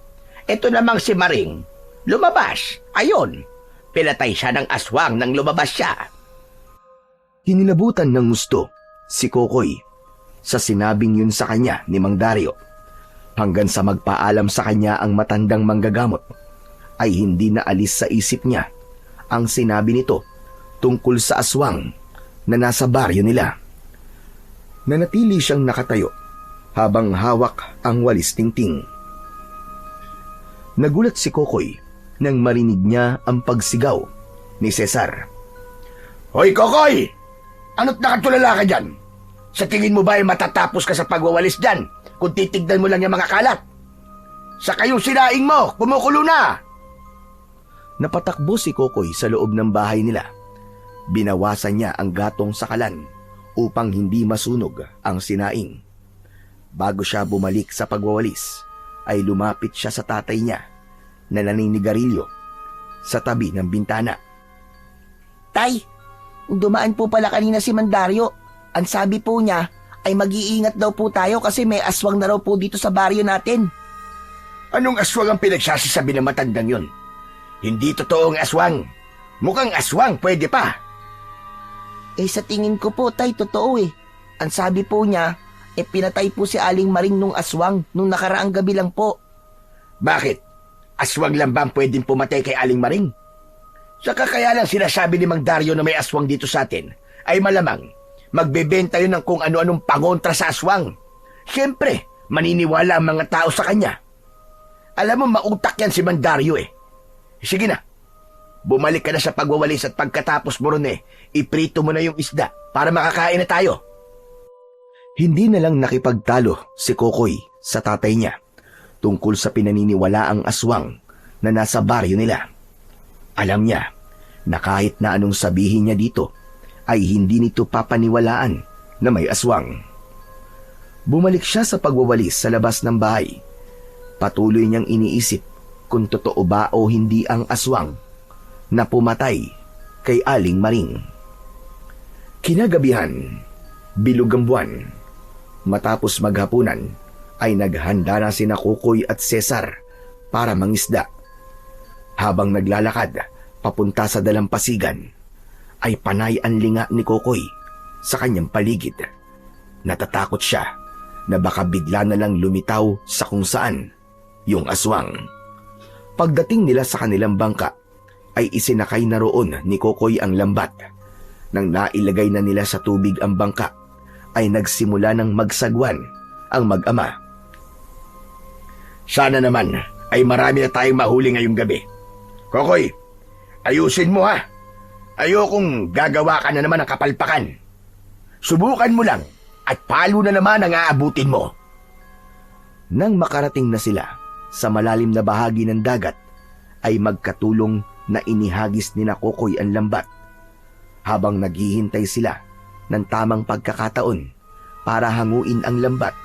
Ito namang si Maring, lumabas. Ayon, pinatay siya ng aswang nang lumabas siya. Hinilabutan ng gusto si Kokoy sa sinabing yun sa kanya ni Mang Dario. Hanggang sa magpaalam sa kanya ang matandang manggagamot, ay hindi na alis sa isip niya ang sinabi nito tungkol sa aswang na nasa baryo nila. Nanatili siyang nakatayo habang hawak ang walis tingting. Nagulat si Kokoy nang marinig niya ang pagsigaw ni Cesar. Hoy, Kokoy! Ano't nakatulala ka dyan? Sa tingin mo ba ay matatapos ka sa pagwawalis dyan kung titignan mo lang yung mga kalat? Sa kayong sinaing mo, kumukulo na! Napatakbo si Kokoy sa loob ng bahay nila. Binawasan niya ang gatong sa kalan upang hindi masunog ang sinaing. Bago siya bumalik sa pagwawalis, ay lumapit siya sa tatay niya na naninigarilyo sa tabi ng bintana. Tay, dumaan po pala kanina si Mandario. Ang sabi po niya ay mag-iingat daw po tayo kasi may aswang na raw po dito sa baryo natin. Anong aswang ang pinagsasasabi ng matandang yun? Hindi totoong aswang. Mukhang aswang, pwede pa. Sa tingin ko po, tay, totoo eh. Ang sabi po niya, pinatay po si Aling Maring nung aswang nung nakaraang gabi lang po. Bakit? Aswang lang ba ang pwedeng pumatay kay Aling Maring? Saka kaya lang sinasabi ni Mang Dario na may aswang dito sa atin, ay malamang magbebenta yun ng kung ano-anong pangontra sa aswang. Siyempre, maniniwala ang mga tao sa kanya. Alam mo, mautak yan si Mang Dario eh. Sige na, bumalik ka na sa pagwawalis at pagkatapos mo ron iprito mo na yung isda para makakain na tayo. Hindi na lang nakipagtalo si Kokoy sa tatay niya tungkol sa pinaniniwalaang aswang na nasa baryo nila. Alam niya na kahit na anong sabihin niya dito ay hindi nito papaniwalaan na may aswang. Bumalik siya sa pagwawalis sa labas ng bahay. Patuloy niyang iniisip kung totoo ba o hindi ang aswang na pumatay kay Aling Maring. Kinagabihan, bilog ang buwan. Matapos maghapunan, ay naghanda na sina Kokoy at Cesar para mangisda. Habang naglalakad papunta sa dalampasigan, ay panay ang linga ni Kokoy sa kanyang paligid. Natatakot siya na baka bigla na lang lumitaw sa kung saan yung aswang. Pagdating nila sa kanilang bangka, ay isinakay na roon ni Kokoy ang lambat. Nang nailagay na nila sa tubig ang bangka, ay nagsimula ng magsagwan ang mag-ama. Sana naman ay marami na tayong mahuli ngayong gabi. Kokoy, ayusin mo ha. Ayokong gagawa ka na naman ng kapalpakan. Subukan mo lang at palo na naman ang aabutin mo. Nang makarating na sila sa malalim na bahagi ng dagat, ay magkatulong na inihagis ni na Kokoy ang lambat. Habang naghihintay sila ng tamang pagkakataon para hanguin ang lambat,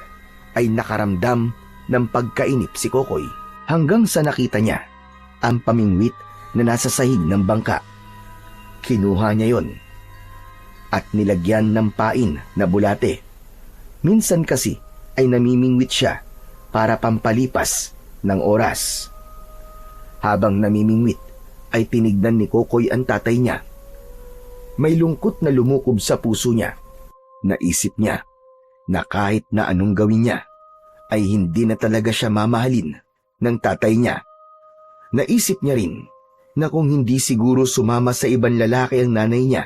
ay nakaramdam ng pagkainip si Kokoy hanggang sa nakita niya ang pamingwit na nasa sahig ng bangka. Kinuha niya yon at nilagyan ng pain na bulate. Minsan kasi ay namimingwit siya para pampalipas ng oras. Habang namimingwit ay tinignan ni Kokoy ang tatay niya. May lungkot na lumukob sa puso niya. Naisip niya na kahit na anong gawin niya, ay hindi na talaga siya mamahalin ng tatay niya. Naisip niya rin na kung hindi siguro sumama sa ibang lalaki ang nanay niya,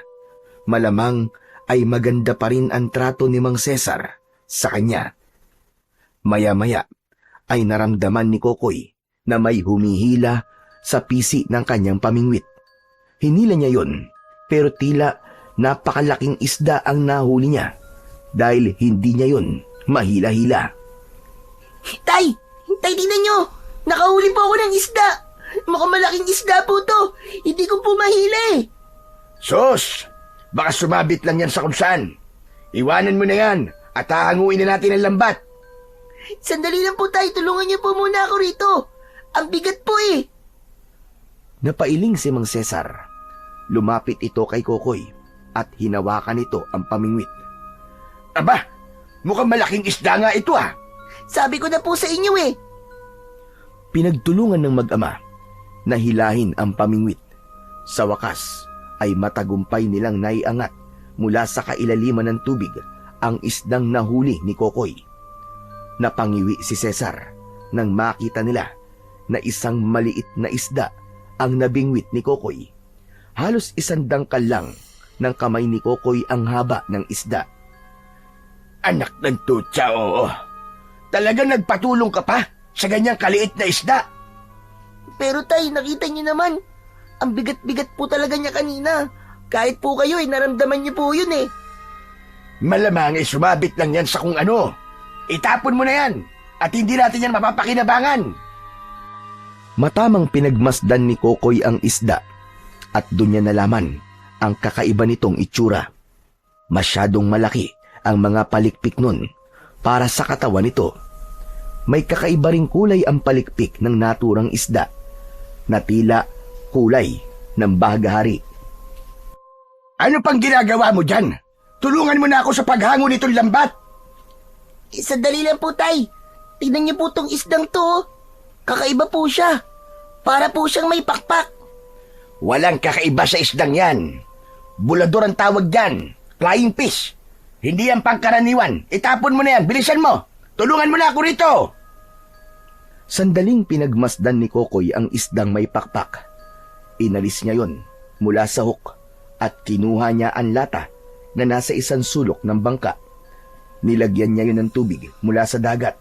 malamang ay maganda pa rin ang trato ni Mang Cesar sa kanya. Maya-maya ay naramdaman ni Kokoy na may humihila sa pisi ng kanyang pamingwit. Hinila niya yon, pero tila napakalaking isda ang nahuli niya dahil hindi niya yon mahila-hila. Tay! Tay, tingnan nyo! Nakahuli po ako ng isda! Mukhang malaking isda po to. Hindi ko po mahili. Sus! Baka sumabit lang yan sa kung saan. Iwanan mo na yan at hahanguin na natin ang lambat. Sandali lang po tay, tulungan niyo po muna ako rito. Ang bigat po eh. Napailing si Mang Cesar. Lumapit ito kay Kokoy at hinawakan nito ang pamingwit. Aba, mukhang malaking isda nga ito ah. Sabi ko na po sa inyo eh. Pinagtulungan ng mag-ama na hilahin ang pamingwit. Sa wakas ay matagumpay nilang naiangat mula sa kailaliman ng tubig ang isdang nahuli ni Kokoy. Napangiwi si Cesar nang makita nila na isang maliit na isda ang nabingwit ni Kokoy. Halos 1 dangkal lang ng kamay ni Kokoy ang haba ng isda. Anak ng tutsa, oo. Talagang nagpatulong ka pa sa ganyang kaliit na isda. Pero tay, nakita niyo naman. Ang bigat-bigat po talaga niya kanina. Kahit po kayo eh, naramdaman niyo po yun eh. Malamang ay sumabit lang yan sa kung ano. Itapon mo na yan at hindi natin yan mapapakinabangan. Matamang pinagmasdan ni Kokoy ang isda at doon niya nalaman ang kakaiba nitong itsura. Masyadong malaki ang mga palikpik nun para sa katawan nito. May kakaiba ring kulay ang palikpik ng naturang isda na tila kulay ng bahagahari. Ano pang ginagawa mo dyan? Tulungan mo na ako sa paghango nitong lambat. Sandali lang po tay. Tignan niyo po tong isdang to. Oh. Kakaiba po siya. Para po siyang may pakpak. Walang kakaiba sa isdang yan. Bulador ang tawag dyan. Flying fish. Hindi yan pangkaraniwan. Itapon mo na yan. Bilisan mo. Tulungan mo na ako rito. Sandaling pinagmasdan ni Kokoy ang isdang may pakpak. Inalis niya yon mula sa hook at kinuha niya ang lata na nasa isang sulok ng bangka. Nilagyan niya yun ng tubig mula sa dagat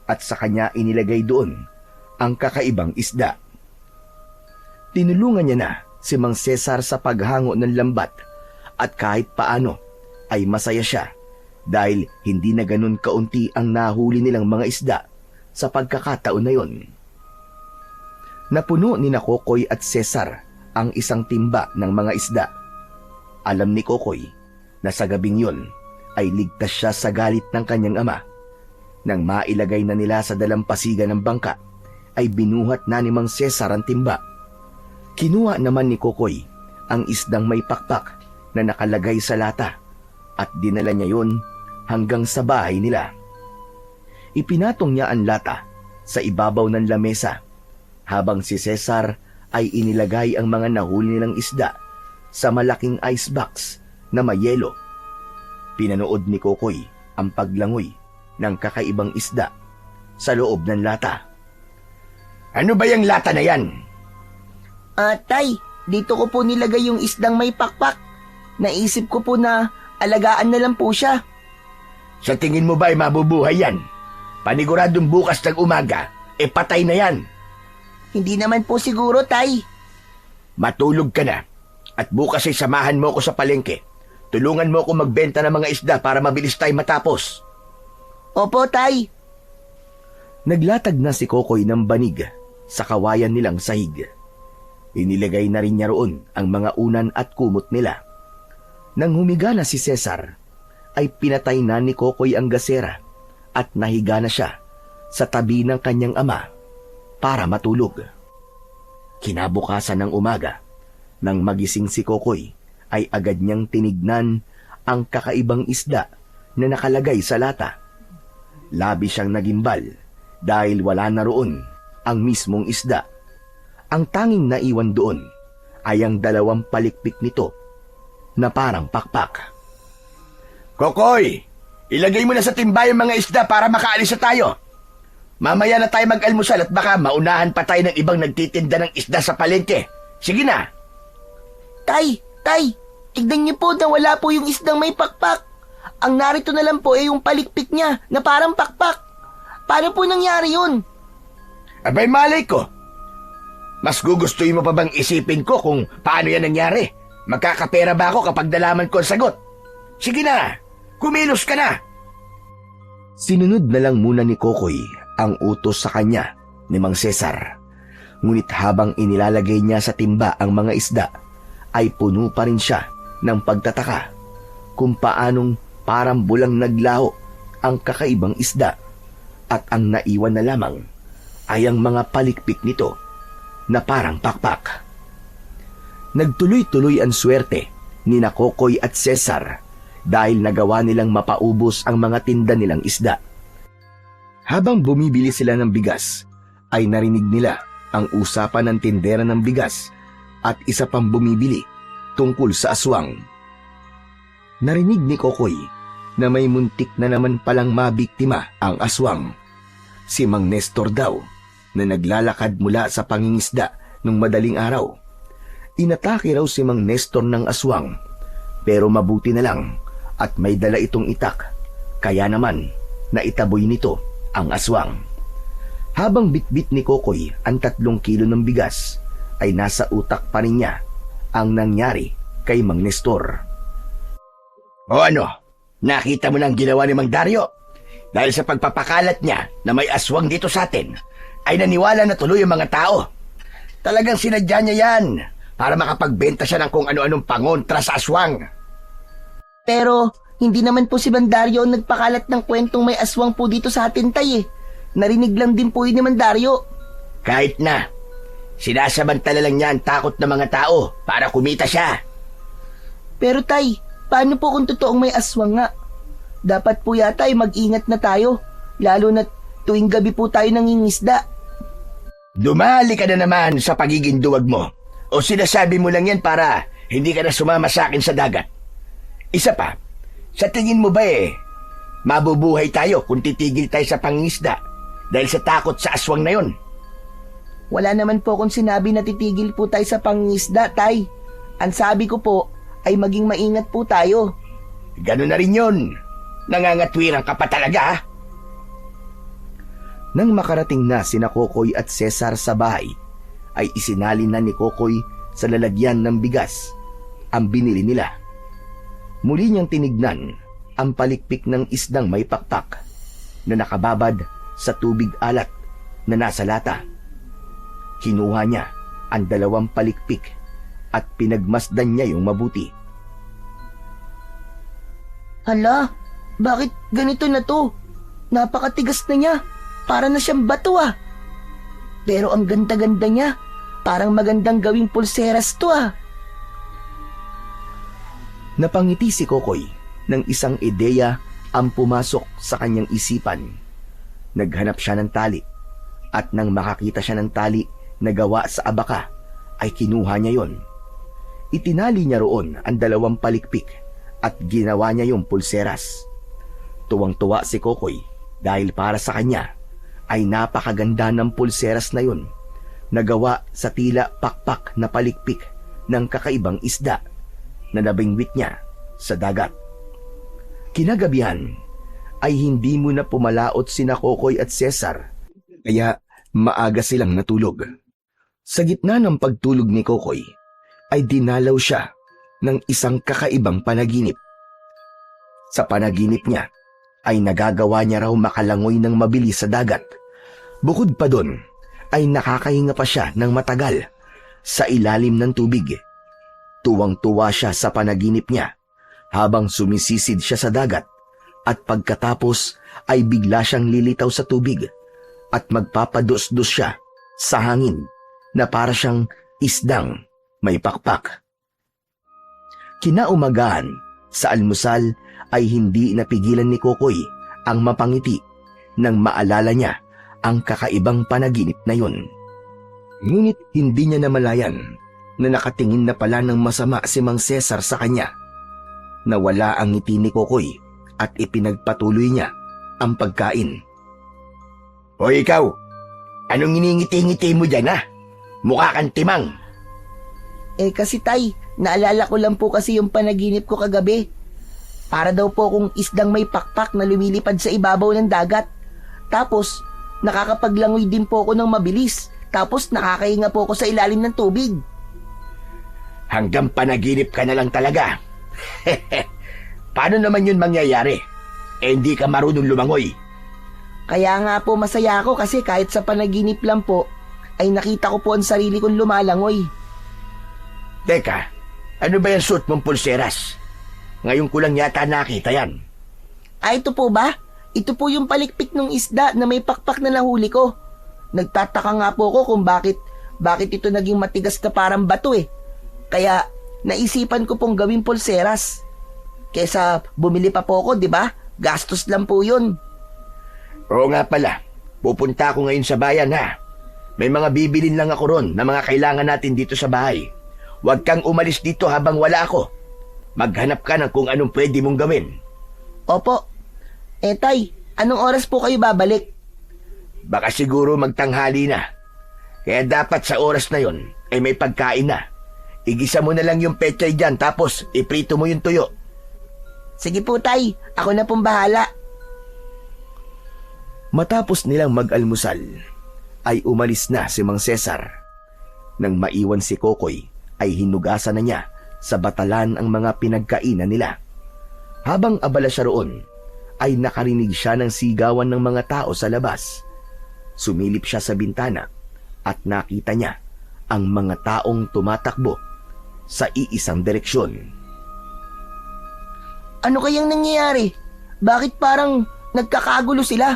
at sa kanya inilagay doon ang kakaibang isda. Tinulungan niya na si Mang Cesar sa paghango ng lambat at kahit paano ay masaya siya dahil hindi na ganun kaunti ang nahuli nilang mga isda sa pagkakataon na yon. Napuno ni Kokoy at Cesar ang isang timba ng mga isda. Alam ni Kokoy na sa gabing yon ay ligtas siya sa galit ng kanyang ama. Nang mailagay na nila sa dalampasigan ng bangka, ay binuhat na ni Mang Cesar ang timba. Kinuha naman ni Kokoy ang isdang may pakpak na nakalagay sa lata at dinala niya yon hanggang sa bahay nila. Ipinatong niya ang lata sa ibabaw ng lamesa habang si Cesar ay inilagay ang mga nahuli nilang isda sa malaking icebox na may yelo. Pinanood ni Kokoy ang paglangoy ng kakaibang isda sa loob ng lata. Ano ba yung lata na yan? Tay, dito ko po nilagay yung isdang may pakpak. Naisip ko po na alagaan na lang po siya. Sa tingin mo ba ay mabubuhay yan? Paniguradong bukas ng umaga, patay na yan. Hindi naman po siguro, tay. Matulog ka na at bukas ay samahan mo ko sa palengke. Tulungan mo ako magbenta ng mga isda para mabilis tayo matapos. Opo, tay. Naglatag na si Kokoy ng banig sa kawayan nilang sahig. Inilagay na rin niya roon ang mga unan at kumot nila. Nang humiga na si Cesar, ay pinatay na ni Kokoy ang gasera at nahiga na siya sa tabi ng kanyang ama para matulog. Kinabukasan ng umaga, nang magising si Kokoy, ay agad niyang tinignan ang kakaibang isda na nakalagay sa lata. Labi siyang nagimbal dahil wala na roon ang mismong isda. Ang tanging naiwan doon ay ang 2 palikpik nito na parang pakpak. Kokoy, ilagay mo na sa timba yung mga isda para makaalis na tayo. Mamaya na tayo mag-almusal at baka maunahan pa tayo ng ibang nagtitinda ng isda sa palengke. Sige na. Tay, tignan niyo po na wala po yung isdang may pakpak. Ang narito na lang po ay yung palikpik niya na parang pakpak. Paano po nangyari yun? Abay malay ko. Mas gugustuhin mo pa bang isipin ko kung paano yan nangyari? Magkakapera ba ako kapag nalaman ko ang sagot? Sige na, kumilos ka na. Sinunod na lang muna ni Kokoy ang utos sa kanya ni Mang Cesar. Ngunit habang inilalagay niya sa timba ang mga isda, ay puno pa rin siya ng pagtataka kung paanong parang bulang naglaho ang kakaibang isda at ang naiwan na lamang ay ang mga palikpik nito na parang pakpak. Nagtuloy-tuloy ang swerte ni Kokoy at Cesar dahil nagawa nilang mapaubos ang mga tinda nilang isda. Habang bumibili sila ng bigas, ay narinig nila ang usapan ng tindera ng bigas at isa pang bumibili tungkol sa aswang. Narinig ni Kokoy na may muntik na naman palang mabiktima ang aswang. Si Mang Nestor daw na naglalakad mula sa pangingisda nung madaling araw. Inatake raw si Mang Nestor ng aswang, pero mabuti na lang at may dala itong itak, kaya naman naitaboy nito ang aswang. Habang bitbit ni Kokoy ang 3 kilo ng bigas, ay nasa utak pa rin niya ang nangyari kay Mang Nestor. O ano, nakita mo na ang ginawa ni Mang Dario? Dahil sa pagpapakalat niya na may aswang dito sa atin, ay naniwala na tuloy ang mga tao. Talagang sinadya niya yan para makapagbenta siya ng kung ano-anong pangontra sa aswang. Pero hindi naman po si Mandario ang nagpakalat ng kwentong may aswang po dito sa atin, Tay eh. Narinig lang din po yun ni Mandario. Kahit na, sinasamantala lang niya ang takot ng mga tao para kumita siya. Pero Tay, paano po kung totoong may aswang nga? Dapat po yata ay mag-ingat na tayo, lalo na tuwing gabi po tayo nangingisda. Dumali ka na naman sa pagiging duwag mo. O sinasabi mo lang yan para hindi ka na sumama sa akin sa dagat. Isa pa, sa tingin mo ba mabubuhay tayo kung titigil tayo sa pangingisda dahil sa takot sa aswang na yon? Wala naman po kung sinabi na titigil po tayo sa pangingisda, Tay. Ang sabi ko po ay maging maingat po tayo. Ganun na rin yun. Nangangatwiran ka pa talaga, ha? Nang makarating na sina Kokoy at Cesar sa bahay, ay isinalin na ni Kokoy sa lalagyan ng bigas ang binili nila. Muli niyang tinignan ang palikpik ng isdang may pakpak na nakababad sa tubig alat na nasa lata. Kinuha niya ang 2 palikpik at pinagmasdan niya yung mabuti. Hala, bakit ganito na to? Napakatigas na niya. Para na siyang bato ah. Pero ang ganda-ganda niya. Parang magandang gawing pulseras to ah. Napangiti si Kokoy ng isang ideya ang pumasok sa kanyang isipan. Naghanap siya ng tali at nang makakita siya ng tali na gawa sa abaka ay kinuha niya yon. Itinali niya roon ang 2 palikpik at ginawa niya yung pulseras. Tuwang-tuwa si Kokoy dahil para sa kanya ay napakaganda ng pulseras na yun, nagawa sa tila pakpak na palikpik ng kakaibang isda na nabingwit niya sa dagat. Kinagabihan ay hindi mo na pumalaot sina Kokoy at Cesar, kaya maaga silang natulog. Sa gitna ng pagtulog ni Kokoy ay dinalaw siya ng isang kakaibang panaginip. Sa panaginip niya ay nagagawa niya raw makalangoy ng mabilis sa dagat. Bukod pa doon, ay nakakahinga pa siya ng matagal sa ilalim ng tubig. Tuwang-tuwa siya sa panaginip niya habang sumisisid siya sa dagat at pagkatapos ay bigla siyang lilitaw sa tubig at magpapadus-dus siya sa hangin na para siyang isdang may pakpak. Kinaumagahan, sa almusal ay hindi napigilan ni Kokoy ang mapangiti nang maalala niya ang kakaibang panaginip na yun. Ngunit hindi niya namalayan na nakatingin na pala ng masama si Mang Cesar sa kanya. Nawala ang ngiti ni Kokoy at ipinagpatuloy niya ang pagkain. O ikaw, anong iningiti-ngiti mo dyan, ha? Mukha kang timang. Kasi Tay, naalala ko lang po kasi yung panaginip ko kagabi. Para daw po akong isdang may pakpak na lumilipad sa ibabaw ng dagat. Tapos, nakakapaglangoy din po ako ng mabilis. Tapos, nakakahinga po ako sa ilalim ng tubig. Hanggang panaginip ka na lang talaga. Paano naman yun mangyayari? Hindi ka marunong lumangoy. Kaya nga po masaya ako kasi kahit sa panaginip lang po, ay nakita ko po ang sarili kong lumalangoy. Teka, ano ba yung suit mong pulseras? Ngayon ko lang yata nakita yan. Ito po ba? Ito po yung palikpik ng isda na may pakpak na nahuli ko. Nagtataka nga po ako kung bakit ito naging matigas na parang bato eh. Kaya naisipan ko pong gawing pulseras. Kesa bumili pa po ako, di ba? Gastos lang po yun. Oo nga pala, pupunta ako ngayon sa bayan ha. May mga bibilin lang ako ron na mga kailangan natin dito sa bahay. Huwag kang umalis dito habang wala ako. Maghanap ka ng kung anong pwede mong gawin. Opo. Tay, anong oras po kayo babalik? Baka siguro magtanghali na. Kaya dapat sa oras na yon ay may pagkain na. Igisa mo na lang yung pechay dyan tapos iprito mo yung tuyo. Sige po, Tay. Ako na pong bahala. Matapos nilang mag-almusal, ay umalis na si Mang Cesar. Nang maiwan si Kokoy, ay hinugasan na niya sa batalan ang mga pinagkainan nila. Habang abala siya roon, ay nakarinig siya ng sigawan ng mga tao sa labas. Sumilip siya sa bintana at nakita niya ang mga taong tumatakbo sa iisang direksyon. Ano kayang nangyayari? Bakit parang nagkakagulo sila?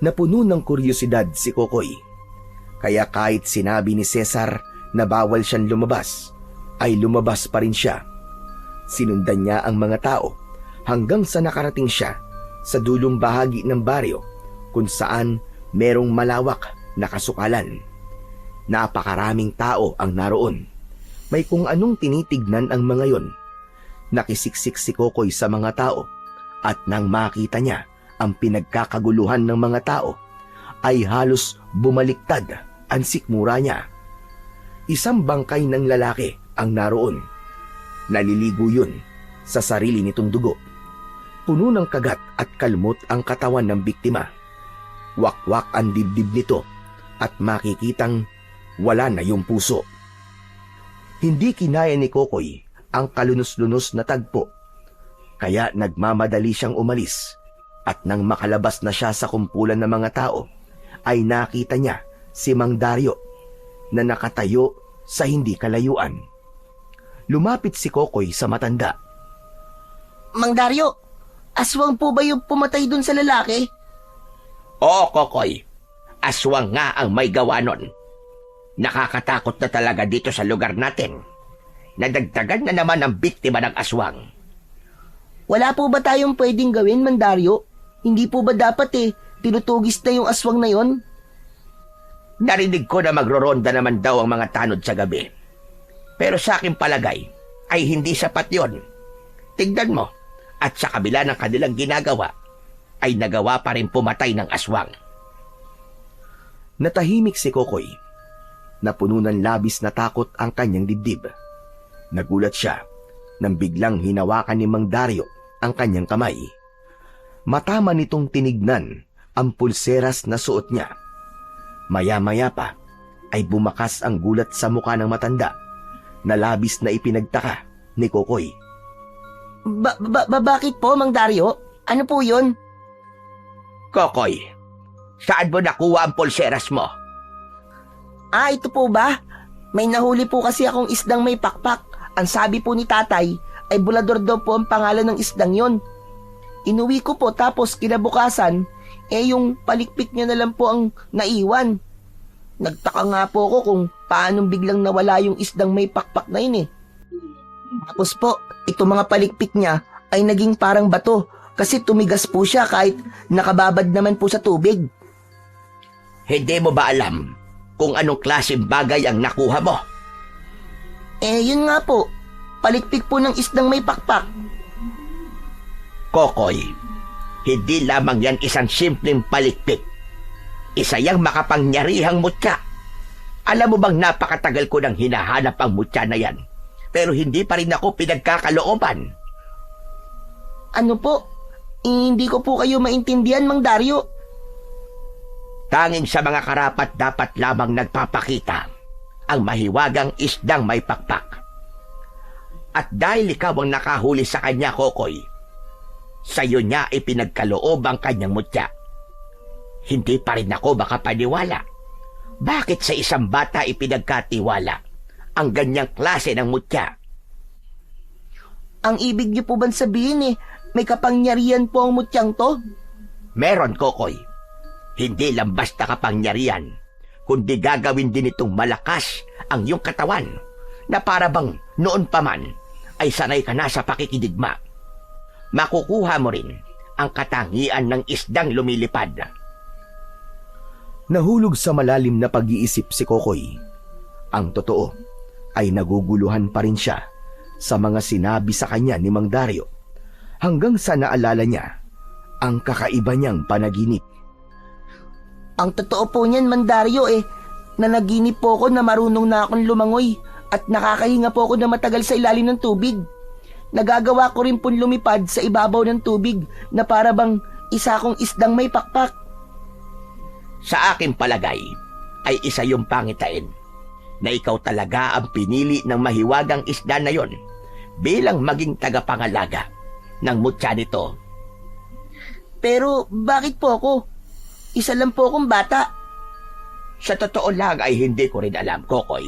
Napuno ng kuryosidad si Kokoy. Kaya kahit sinabi ni Cesar na bawal siyang lumabas, ay lumabas pa rin siya. Sinundan niya ang mga tao hanggang sa nakarating siya sa dulong bahagi ng baryo kung saan merong malawak na kasukalan. Napakaraming tao ang naroon. May kung anong tinitignan ang mga yon. Nakisiksik si Kokoy sa mga tao at nang makita niya ang pinagkakaguluhan ng mga tao, ay halos bumaliktad ang sikmura niya. Isang bangkay ng lalaki ang naroon. Naliligo yun sa sarili nitong dugo. Puno ng kagat at kalmot ang katawan ng biktima. Wakwak ang dibdib nito at makikitang wala na yung puso. Hindi kinaya ni Kokoy ang kalunos-lunos na tagpo, kaya nagmamadali siyang umalis. At nang makalabas na siya sa kumpulan ng mga tao, ay nakita niya si Mang Dario na nakatayo sa hindi kalayuan. Lumapit si Kokoy sa matanda. Mang Dario, aswang po ba yung pumatay dun sa lalaki? Oo, Kokoy. Aswang nga ang may gawa nun. Nakakatakot na talaga dito sa lugar natin. Nadagdagan na naman ang biktima ng aswang. Wala po ba tayong pwedeng gawin, Mang Dario? Hindi po ba dapat tinutugis na yung aswang na yon? Narinig ko na magroronda naman daw ang mga tanod sa gabi. Pero sa aking palagay ay hindi sapat yon. Tignan mo, at sa kabila ng kanilang ginagawa, ay nagawa pa rin pumatay ng aswang. Natahimik si Kokoy. Napuno ng labis na takot ang kanyang dibdib. Nagulat siya nang biglang hinawakan ni Mang Dario ang kanyang kamay. Matama nitong tinignan ang pulseras na suot niya. Maya-maya pa ay bumakas ang gulat sa mukha ng matanda na labis na ipinagtaka ni Kokoy. Bakit po, Mang Dario? Ano po yun? Kokoy, saan mo nakuha ang pulseras mo? Ito po ba? May nahuli po kasi akong isdang may pakpak. Ang sabi po ni tatay ay bulador daw po ang pangalan ng isdang yon. Inuwi ko po tapos kinabukasan, yung palikpik niya na lang po ang naiwan. Nagtaka nga po ako kung paanong biglang nawala yung isdang may pakpak na yun. Tapos po, ito mga palikpik niya ay naging parang bato kasi tumigas po siya kahit nakababad naman po sa tubig. Hindi mo ba alam kung anong klaseng bagay ang nakuha mo? Yun nga po, palikpik po ng isdang may pakpak. Kokoy, hindi lamang yan isang simpleng palikpik. Isa yang makapangyarihang mutya. Alam mo bang napakatagal ko nang hinahanap ang mutya na yan, pero hindi pa rin ako pinagkakalooban. Ano po? Hindi ko po kayo maintindihan, Mang Dario. Tanging sa mga karapat dapat lamang nagpapakita ang mahiwagang isdang may pakpak. At dahil ikaw ang nakahuli sa kanya, Kokoy, sa'yo niya ipinagkaloob ang kanyang mutya. Hindi pa rin ako makapaniwala Bakit sa isang bata ipinagkatiwala ang ganyang klase ng mutya? Ang ibig niyo po bang sabihin may kapangyarihan po ang mutyang to? Meron, Kokoy. Hindi lang basta kapangyarihan, kundi gagawin din itong malakas ang iyong katawan na para bang noon pa man ay sanay ka na sa pakikidigma. Makukuha mo rin ang katangian ng isdang lumilipad. Nahulog sa malalim na pag-iisip si Kokoy. Ang totoo ay naguguluhan pa rin siya sa mga sinabi sa kanya ni Mang Dario hanggang sa naalala niya ang kakaiba niyang panaginip. Ang totoo po niyan, Mandario, nanaginip po ako na marunong na akong lumangoy at nakakahinga po ako na matagal sa ilalim ng tubig. Nagagawa ko rin pong lumipad sa ibabaw ng tubig na para bang isa kong isdang may pakpak. Sa aking palagay ay isa yung pangitain na ikaw talaga ang pinili ng mahiwagang isda na yon bilang maging tagapangalaga ng mutya nito. Pero bakit po ako? Isa lang po akong bata. Sa totoo lang ay hindi ko rin alam, Kokoy.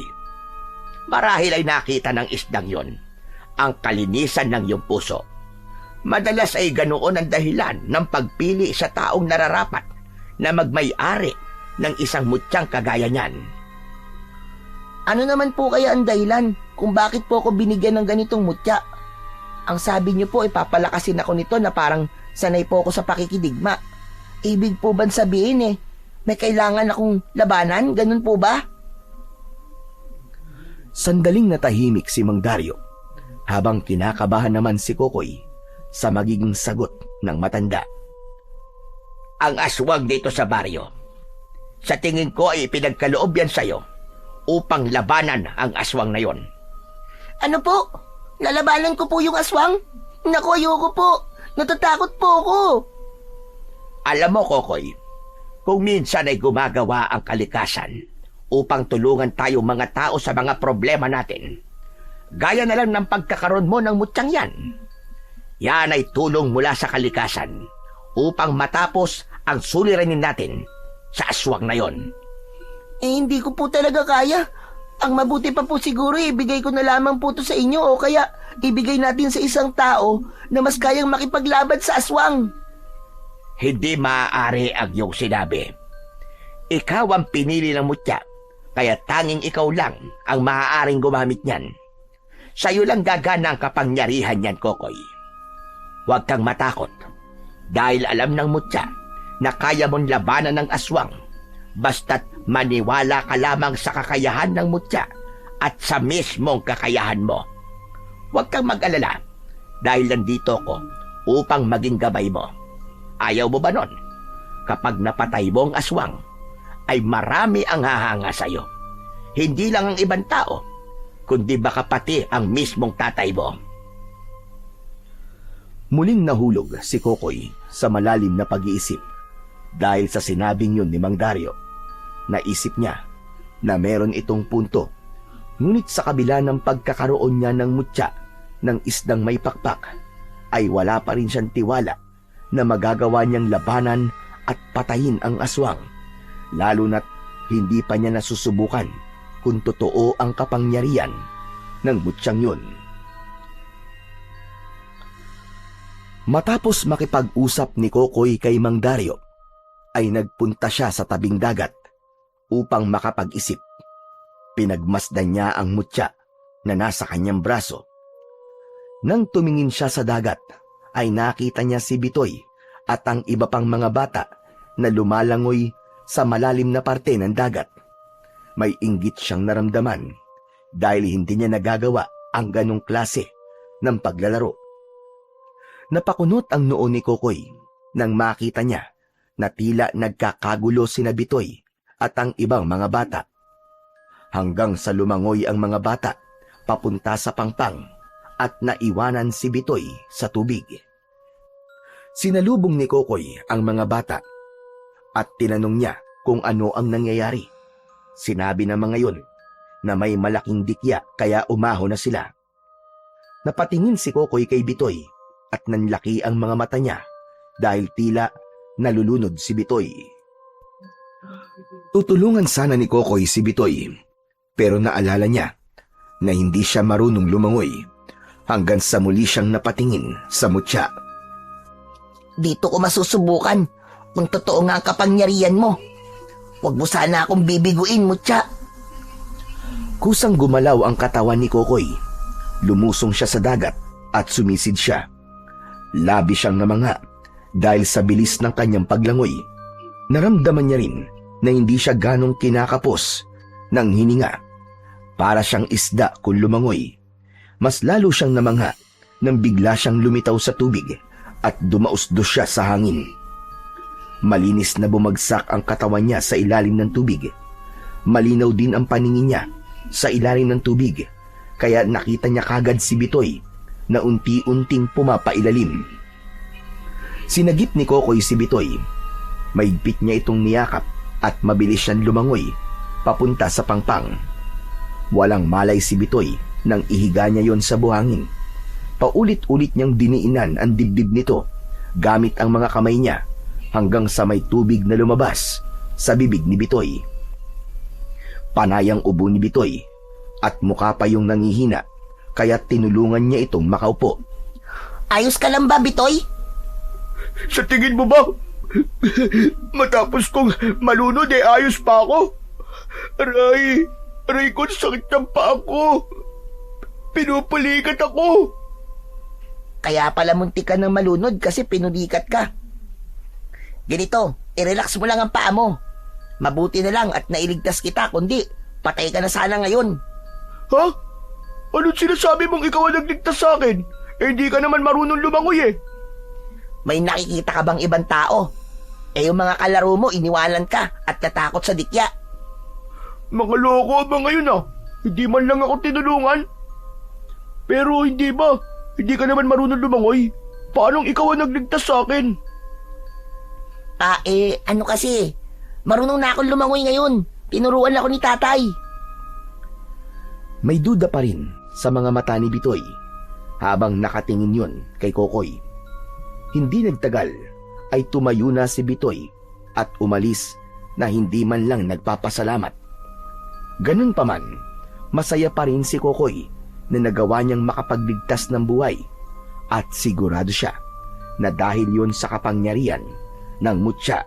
Marahil ay nakita ng isdang yon ang kalinisan ng iyong puso. Madalas ay ganoon ang dahilan ng pagpili sa taong nararapat na magmay-ari ng isang mutyang kagaya niyan. Ano naman po kaya ang dahilan kung bakit po ako binigyan ng ganitong mutya? Ang sabi niyo po papalakasin ako nito na parang sanay po ako sa pakikidigma. Ibig po ba sabihin may kailangan akong labanan? Ganun po ba? Sandaling natahimik si Mang Dario habang kinakabahan naman si Kokoy sa magiging sagot ng matanda. Ang aswang dito sa baryo, sa tingin ko ay pinagkaloob yan sa'yo upang labanan ang aswang na yon. Ano po? Lalabanan ko po yung aswang? Naku, ayoko po. Natatakot po ako. Alam mo, Kokoy, kung minsan ay gumagawa ang kalikasan upang tulungan tayo mga tao sa mga problema natin, gaya na lang ng pagkakaroon mo ng mutyang yan. Yan ay tulong mula sa kalikasan upang matapos ang suliranin natin sa aswang na yon. Hindi ko po talaga kaya. Ang mabuti pa po siguro ibigay ko na lamang po to sa inyo o kaya ibigay natin sa isang tao na mas kayang makipaglaban sa aswang. Hindi maaari ang iyong sinabi. Ikaw ang pinili ng mutya, kaya tanging ikaw lang ang maaaring gumamit niyan. Sa'yo lang gagana ang kapangyarihan niyan, Kokoy. Huwag kang matakot, dahil alam ng mutya na kaya mong labanan ng aswang, basta't maniwala ka lamang sa kakayahan ng mutya at sa mismong kakayahan mo. Huwag kang mag-alala, dahil nandito ko upang maging gabay mo. Ayaw mo ba nun? Kapag napatay mo ang aswang, ay marami ang hahanga sa'yo. Hindi lang ang ibang tao, kundi baka pati ang mismong tatay mo. Muling nahulog si Kokoy sa malalim na pag-iisip dahil sa sinabing yun ni Mang Dario. Naisip niya na meron itong punto, ngunit sa kabila ng pagkakaroon niya ng mutya ng isdang may pakpak, ay wala pa rin siyang tiwala na magagawa niyang labanan at patayin ang aswang, lalo na't hindi pa niya nasusubukan kung totoo ang kapangyarihan ng mutyang yun. Matapos makipag-usap ni Kokoy kay Mang Dario, ay nagpunta siya sa tabing dagat upang makapag-isip. Pinagmasdan niya ang mutya na nasa kanyang braso. Nang tumingin siya sa dagat, ay nakita niya si Bitoy at ang iba pang mga bata na lumalangoy sa malalim na parte ng dagat. May inggit siyang naramdaman dahil hindi niya nagagawa ang ganong klase ng paglalaro. Napakunot ang noo ni Kokoy nang makita niya na tila nagkakagulo sina Bitoy at ang ibang mga bata. Hanggang sa lumangoy ang mga bata papunta sa pangpang at naiwanan si Bitoy sa tubig. Sinalubong ni Kokoy ang mga bata at tinanong niya kung ano ang nangyayari. Sinabi ng mga yon na may malaking dikya kaya umahon na sila. Napatingin si Kokoy kay Bitoy at nanlaki ang mga mata niya dahil tila nalulunod si Bitoy. Tutulungan sana ni Kokoy si Bitoy, pero naalala niya na hindi siya marunong lumangoy hanggang sa muli siyang napatingin sa mutya. Dito ko masusubukan kung totoo nga ang kapangyarihan mo. Huwag mo sana akong bibiguin, Mutya. Kusang gumalaw ang katawan ni Kokoy. Lumusong siya sa dagat at sumisid siya. Labi siyang namanga dahil sa bilis ng kanyang paglangoy. Naramdaman niya rin na hindi siya ganong kinakapos ng hininga. Para siyang isda kung lumangoy. Mas lalo siyang namanga nang bigla siyang lumitaw sa tubig at dumausdos siya sa hangin. Malinis na bumagsak ang katawan niya sa ilalim ng tubig. Malinaw din ang paningin niya sa ilalim ng tubig, kaya nakita niya kagad si Bitoy na unti-unting pumapailalim. Sinagip ni Kokoy si Bitoy. Mahigpit niya itong niyakap at mabilis siyang lumangoy papunta sa pangpang. Walang malay si Bitoy nang ihiga niya yon sa buhangin. Paulit-ulit niyang diniinan ang dibdib nito gamit ang mga kamay niya hanggang sa may tubig na lumabas sa bibig ni Bitoy. Panayang ubo ni Bitoy at mukha pa yung nangihina, kaya tinulungan niya itong makaupo. Ayos ka lang ba, Bitoy? Sa tingin mo ba? Matapos kong malunod ayos pa ako? Aray ko, sakit ng paa ko. Pinupulikat ako. Kaya pala muntik ka ng malunod kasi pinulikat ka. Ganito, i-relax mo lang ang paa mo. Mabuti na lang at nailigtas kita, kundi patay ka na sana ngayon. Ha? Anong sinasabi mong ikaw ang nagligtas sa akin? Hindi ka naman marunong lumangoy May nakikita ka bang ibang tao? Yung mga kalaro mo, iniwanan ka at natakot sa dikya. Mga loko ba ngayon Hindi man lang ako tinulungan. Pero hindi ba? Hindi ka naman marunong lumangoy. Paanong ikaw ang nagligtas sa akin? Ano kasi? Marunong na akong lumangoy ngayon. Tinuruan ako ni tatay. May duda pa rin sa mga mata ni Bitoy habang nakatingin yun kay Kokoy. Hindi nagtagal ay tumayo na si Bitoy at umalis na hindi man lang nagpapasalamat. Ganun pa man, masaya pa rin si Kokoy na nagawa niyang makapagligtas ng buhay at sigurado siya na dahil yun sa kapangyarihan ng mutya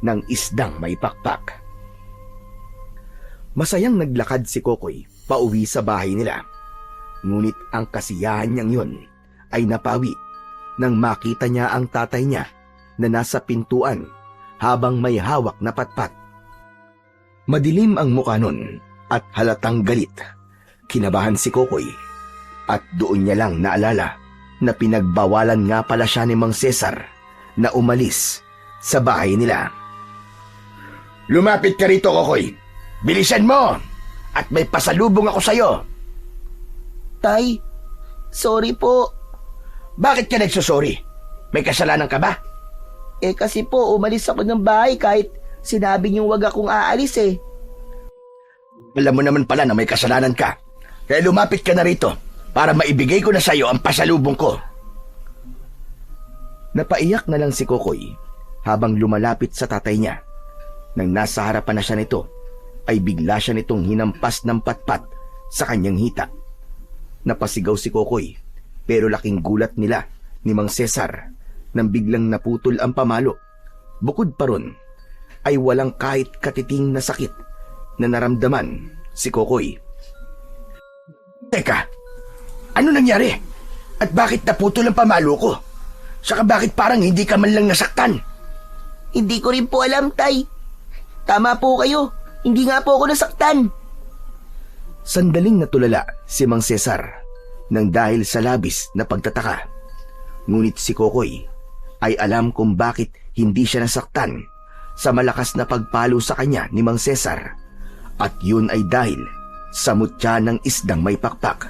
ng isdang may pakpak. Masayang naglakad si Kokoy pauwi sa bahay nila. Ngunit ang kasiyahan niyang yun ay napawi nang makita niya ang tatay niya na nasa pintuan habang may hawak na patpat. Madilim ang mukha nun at halatang galit. Kinabahan si Kokoy at doon niya lang naalala na pinagbawalan nga pala siya ni Mang Cesar na umalis sa bahay nila. Lumapit ka rito, Kokoy. Bilisan mo! At may pasalubong ako sa'yo. Tay, sorry po. Bakit ka nagsusorry? May kasalanan ka ba? Kasi po, umalis ako ng bahay kahit sinabi niyong wag akong aalis Alam mo naman pala na may kasalanan ka. Kaya lumapit ka na rito para maibigay ko na sa'yo ang pasalubong ko. Napaiyak na lang si Kokoy habang lumalapit sa tatay niya. Nang nasa harapan na siya nito, ay bigla siya nitong hinampas ng patpat sa kanyang hita. Napasigaw si Kokoy, pero laking gulat nila ni Mang Cesar nang biglang naputol ang pamalo. Bukod pa ron, ay walang kahit katiting na sakit na naramdaman si Kokoy. Teka, ano nangyari? At bakit naputol ang pamalo ko? Saka bakit parang hindi ka man lang nasaktan? Hindi ko rin po alam, Tay. Tama po kayo. Hindi nga po ako nasaktan. Sandaling natulala si Mang Cesar nang dahil sa labis na pagtataka. Ngunit si Kokoy ay alam kung bakit hindi siya nasaktan sa malakas na pagpalo sa kanya ni Mang Cesar. At yun ay dahil sa mutya ng isdang may pakpak.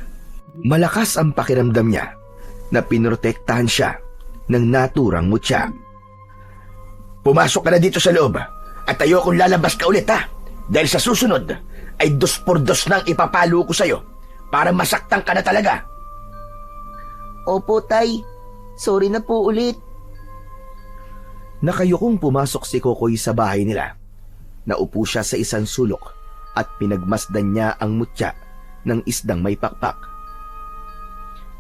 Malakas ang pakiramdam niya na pinrotektahan siya ng naturang mutya. Pumasok ka na dito sa loob at ayokong lalabas ka ulit Dahil sa susunod ay 2x2 nang ipapalo ko sa'yo para masaktan ka na talaga. Opo, Tay. Sorry na po ulit. Nakayukong pumasok si Kokoy sa bahay nila. Naupo siya sa isang sulok at pinagmasdan niya ang mutya ng isdang may pakpak.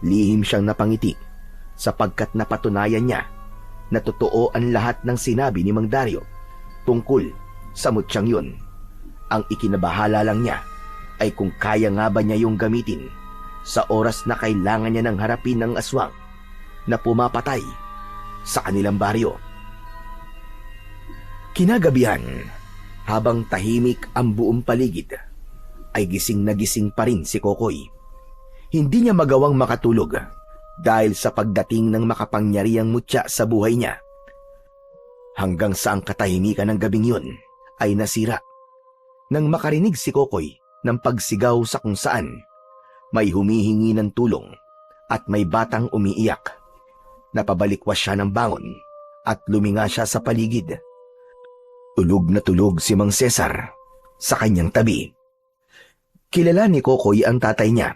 Lihim siyang napangiti sapagkat napatunayan niya na totoo ang lahat ng sinabi ni Mang Dario tungkol sa mutyang yun. Ang ikinabahala lang niya ay kung kaya nga ba niya yung gamitin sa oras na kailangan niya ng harapin ng aswang na pumapatay sa kanilang baryo. Kinagabihan, habang tahimik ang buong paligid, ay gising na gising pa rin si Kokoy. Hindi niya magawang makatulog dahil sa pagdating ng makapangyarihang mutya sa buhay niya. Hanggang sa ang katahimikan ng gabing yun ay nasira nang makarinig si Kokoy ng pagsigaw sa kung saan may humihingi ng tulong at may batang umiiyak. Napabalikwas siya ng bangon at luminga siya sa paligid. Tulog na tulog si Mang Cesar sa kanyang tabi. Kilala ni Kokoy ang tatay niya.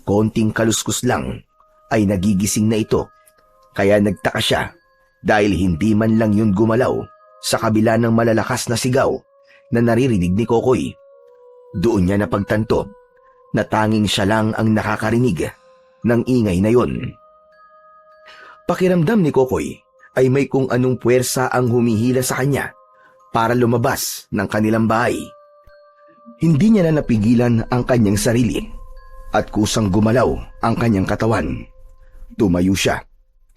Konting kaluskus lang ay nagigising na ito, kaya nagtaka siya dahil hindi man lang yun gumalaw sa kabila ng malalakas na sigaw na naririnig ni Kokoy. Doon niya napagtanto na tanging siya lang ang nakakarinig ng ingay na yon. Pakiramdam ni Kokoy ay may kung anong puwersa ang humihila sa kanya para lumabas ng kanilang bahay. Hindi niya na napigilan ang kanyang sarili at kusang gumalaw ang kanyang katawan. Tumayo siya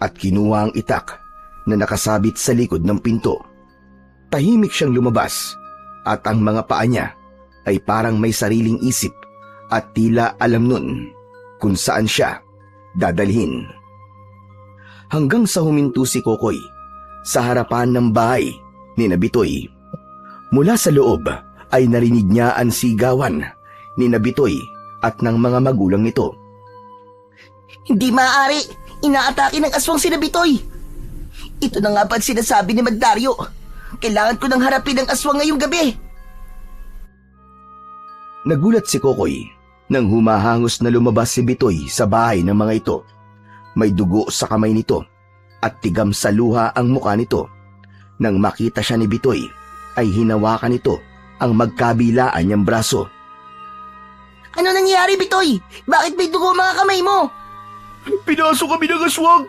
at kinuha ang itak na nakasabit sa likod ng pinto. Tahimik siyang lumabas at ang mga paa niya ay parang may sariling isip at tila alam nun kung saan siya dadalhin. Hanggang sa huminto si Kokoy sa harapan ng bahay ni Bitoy. Mula sa loob ay narinig niya ang sigawan ni Bitoy at ng mga magulang nito. Hindi maaari! Inaatake ng aswang si Bitoy! Ito na nga ba ang sinasabi ni Mang Dario? Kailangan ko nang harapin ang aswang ngayong gabi! Nagulat si Kokoy nang humahangos na lumabas si Bitoy sa bahay ng mga ito. May dugo sa kamay nito at tigam sa luha ang muka nito. Nang makita siya ni Bitoy, ay hinawakan nito ang magkabilaan niyang braso. Ano nangyari, Bitoy? Bakit may dugo ang mga kamay mo? Pinasok kami ng aswang!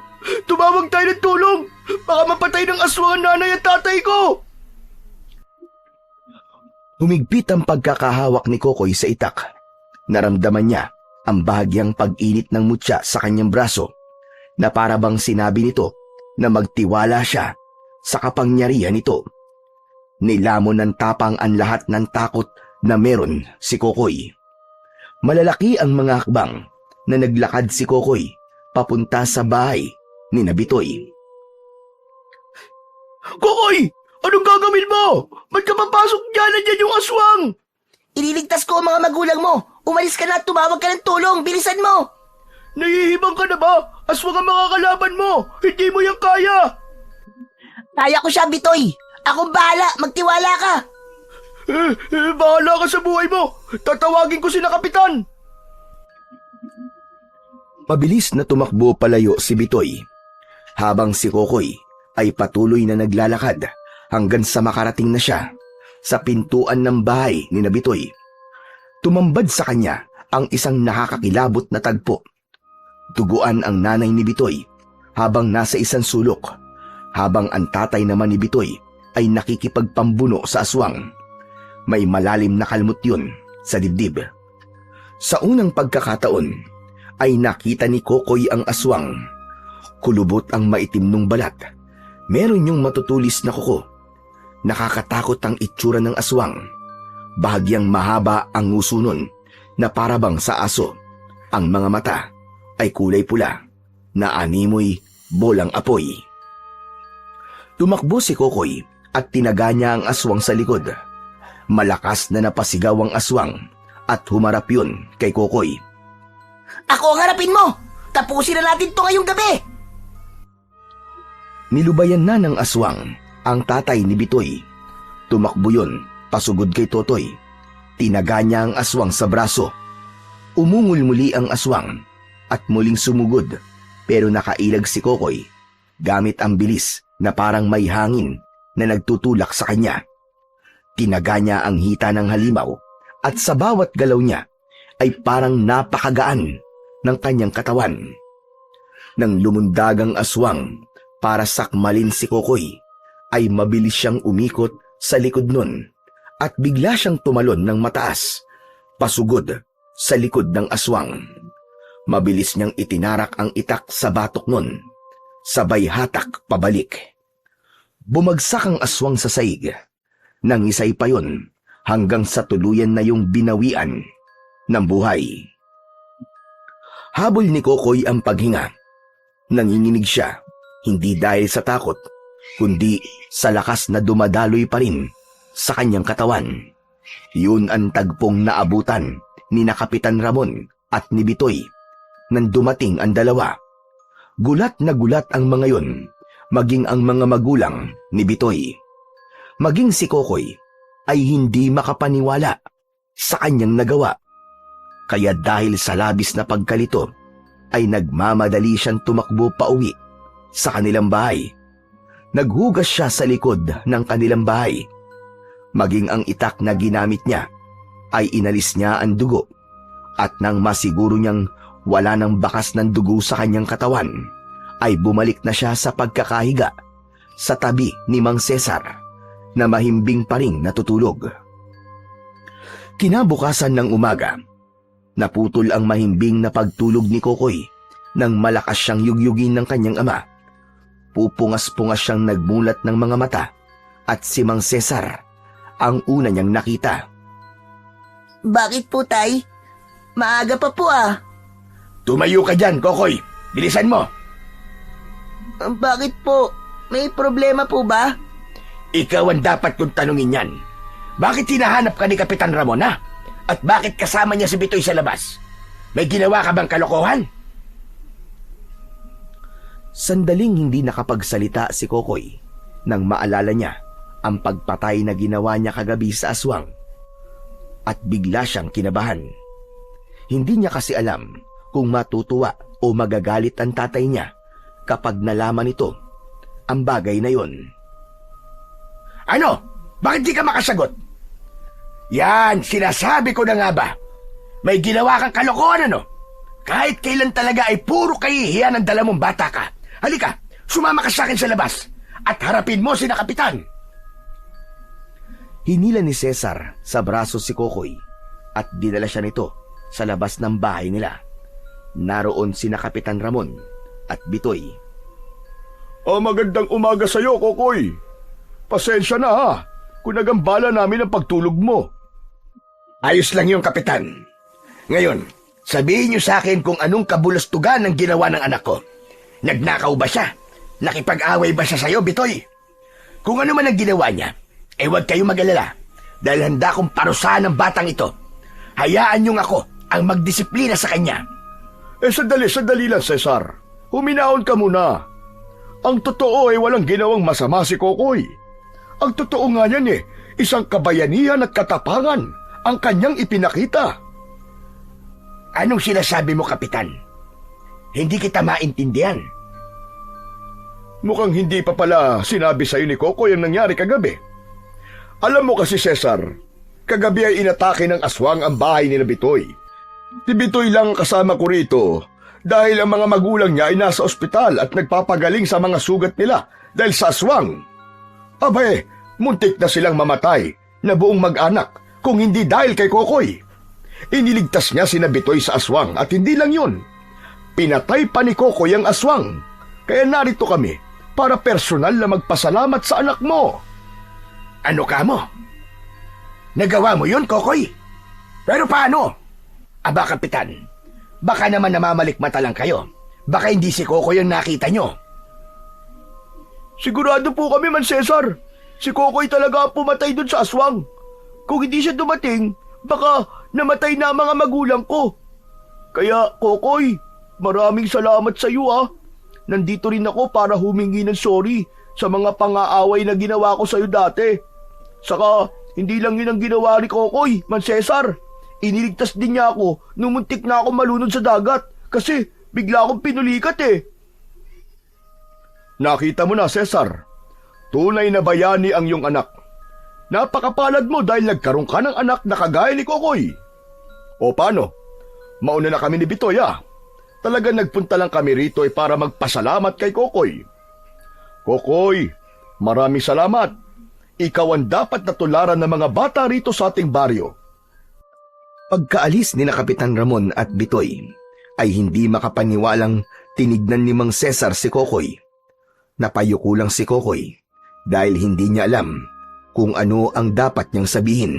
Tumawag tayo ng tulong! Baka mapatay ng aswang ang nanay at tatay ko! Humigpit ang pagkakahawak ni Kokoy sa itak. Naramdaman niya ang bahagyang pag-init ng mutya sa kanyang braso na para bang sinabi nito na magtiwala siya sa kapangyarihan nito. Nilamon ng tapang ang lahat ng takot na meron si Kokoy. Malalaki ang mga hakbang na naglakad si Kokoy papunta sa bahay ni Bitoy. Kokoy! Anong gagawin mo? Ba't ka papasok dyan? Nandiyan yung aswang! Ililigtas ko ang mga magulang mo! Umalis ka na at tumawag ka ng tulong! Bilisan mo! Nahihibang ka na ba? Aswang ang mga kalaban mo! Hindi mo yan kaya! Kaya ko siya, Bitoy! Akong bahala! Magtiwala ka! Bahala ka sa buhay mo! Tatawagin ko sila kapitan! Mabilis na tumakbo palayo si Bitoy, habang si Kokoy ay patuloy na naglalakad hanggang sa makarating na siya sa pintuan ng bahay ni Bitoy. Tumambad sa kanya ang isang nakakakilabot na tagpo. Duguan ang nanay ni Bitoy habang nasa isang sulok, habang ang tatay naman ni Bitoy ay nakikipagpambuno sa aswang. May malalim na kalmot yun sa dibdib. Sa unang pagkakataon ay nakita ni Kokoy ang aswang. Kulubot ang maitim nung balat. Meron yung matutulis na kuko. Nakakatakot ang itsura ng aswang. Bahagyang mahaba ang nguso nun na parabang sa aso. Ang mga mata ay kulay pula na animoy bolang apoy. Tumakbo si Kokoy at tinaga niya ang aswang sa likod. Malakas na napasigaw ang aswang at humarap yun kay Kokoy. Ako ang harapin mo! Tapusin na natin to ngayong gabi! Nilubayan na ng aswang ang tatay ni Bitoy. Tumakbo yun pasugod kay Totoy. Tinaga niya ang aswang sa braso. Umungol muli ang aswang at muling sumugod, pero nakailag si Kokoy gamit ang bilis na parang may hangin na nagtutulak sa kanya. Tinaga niya ang hita ng halimaw at sa bawat galaw niya ay parang napakagaan ng kanyang katawan. Nang lumundag ang aswang para sakmalin si Kokoy, ay mabilis siyang umikot sa likod nun at bigla siyang tumalon ng mataas, pasugod sa likod ng aswang. Mabilis niyang itinarak ang itak sa batok nun, sabay hatak pabalik. Bumagsak ang aswang sa saig. Nangisay pa yun hanggang sa tuluyan na yung binawian ng buhay. Habol ni Kokoy ang paghinga. Nanginginig siya, hindi dahil sa takot, kundi sa lakas na dumadaloy pa rin sa kanyang katawan. Yun ang tagpong naabutan ni na Kapitan Ramon at ni Bitoy nang dumating ang dalawa. Gulat na gulat ang mga yun, maging ang mga magulang ni Bitoy. Maging si Kokoy ay hindi makapaniwala sa kanyang nagawa. Kaya dahil sa labis na pagkalito, ay nagmamadali siyang tumakbo pauwi sa kanilang bahay. Naghugas siya sa likod ng kanilang bahay. Maging ang itak na ginamit niya ay inalis niya ang dugo, at nang masiguro niyang wala ng bakas ng dugo sa kanyang katawan, ay bumalik na siya sa pagkakahiga sa tabi ni Mang Cesar na mahimbing pa ring natutulog. Kinabukasan ng umaga, naputol ang mahimbing na pagtulog ni Kokoy nang malakas siyang yugyugin ng kanyang ama. Pupungas-pungas siyang nagmulat ng mga mata at si Mang Cesar ang una niyang nakita. Bakit po, Tay? Maaga pa po ah. Tumayo ka dyan, Kokoy. Bilisan mo. Bakit po? May problema po ba? Ikaw ang dapat kong tanungin yan. Bakit hinahanap ka ni Kapitan Ramon, ha? At bakit kasama niya si Bitoy sa labas? May ginawa ka bang kalokohan? Sandaling hindi nakapagsalita si Kokoy nang maalala niya ang pagpatay na ginawa niya kagabi sa aswang, at bigla siyang kinabahan. Hindi niya kasi alam kung matutuwa o magagalit ang tatay niya kapag nalaman nito ang bagay na yon. Ano? Bakit di ka makasagot? Yan, sinasabi ko na nga ba? May ginawa kang kalokohan, ano? Kahit kailan talaga ay puro kahihiyan ang dala mong bata ka. Halika, sumama ka sa akin sa labas at harapin mo si na Kapitan. Hinila ni Cesar sa braso si Kokoy at dinala siya nito sa labas ng bahay nila. Naroon si na Kapitan Ramon at Bitoy. Magandang umaga sa'yo, Kokoy. Pasensya na ha, kung nagambala namin ang pagtulog mo. Ayos lang yung Kapitan. Ngayon, sabihin niyo sa akin kung anong kabulastugan ang ginawa ng anak ko. Nagnakaw ba siya? Nakipag-away ba siya sa'yo, Bitoy? Kung ano man ang ginawa niya, huwag kayong mag-alala dahil handa kong parusahan ng batang ito. Hayaan niyong ako ang magdisiplina sa kanya. Sandali lang, Cesar. Huminaon ka muna. Ang totoo ay walang ginawang masama si Kokoy. Ang totoo nga yan isang kabayanihan at katapangan ang kanyang ipinakita. Anong sinasabi mo, Kapitan? Hindi kita maintindihan. Mukhang hindi pa pala sinabi sa'yo ni Kokoy ang nangyari kagabi. Alam mo kasi, Cesar, kagabi ay inatake ng aswang ang bahay ni Bitoy. Si Bitoy lang kasama ko rito dahil ang mga magulang niya ay nasa ospital at nagpapagaling sa mga sugat nila dahil sa aswang. Abay, muntik na silang mamatay na buong mag-anak kung hindi dahil kay Kokoy. Iniligtas niya si Bitoy sa aswang at hindi lang yun. Pinatay pa ni Kokoy ang aswang. Kaya narito kami para personal na magpasalamat sa anak mo. Ano ka mo? Nagawa mo yun, Kokoy? Pero paano? Aba, Kapitan, baka naman namamalikmata lang kayo. Baka hindi si Kokoy ang nakita nyo. Sigurado po kami, Man Cesar. Si Kokoy talaga ang pumatay dun sa aswang. Kung hindi siya dumating, baka namatay na ang mga magulang ko. Kaya, Kokoy, maraming salamat sa iyo ah. Nandito rin ako para humingi ng sorry sa mga pang-aaway na ginawa ko sa iyo dati. Saka, hindi lang yun ang ginawa ni Kokoy, Man Cesar. Iniligtas din niya ako nung muntik na ako malunod sa dagat kasi bigla akong pinulikat Nakita mo na, Cesar. Tunay na bayani ang iyong anak. Napakapalad mo dahil nagkaroon ka ng anak na kagaya ni Kokoy. O paano? Mauna na kami ni Bitoy Talagang nagpunta lang kami rito para magpasalamat kay Kokoy. Kokoy, maraming salamat. Ikaw ang dapat na tularan ng mga bata rito sa ating baryo. Pagkaalis ni na Kapitan Ramon at Bitoy, ay hindi makapaniwalang tinignan ni Mang Cesar si Kokoy. Napayuko lang si Kokoy dahil hindi niya alam kung ano ang dapat niyang sabihin.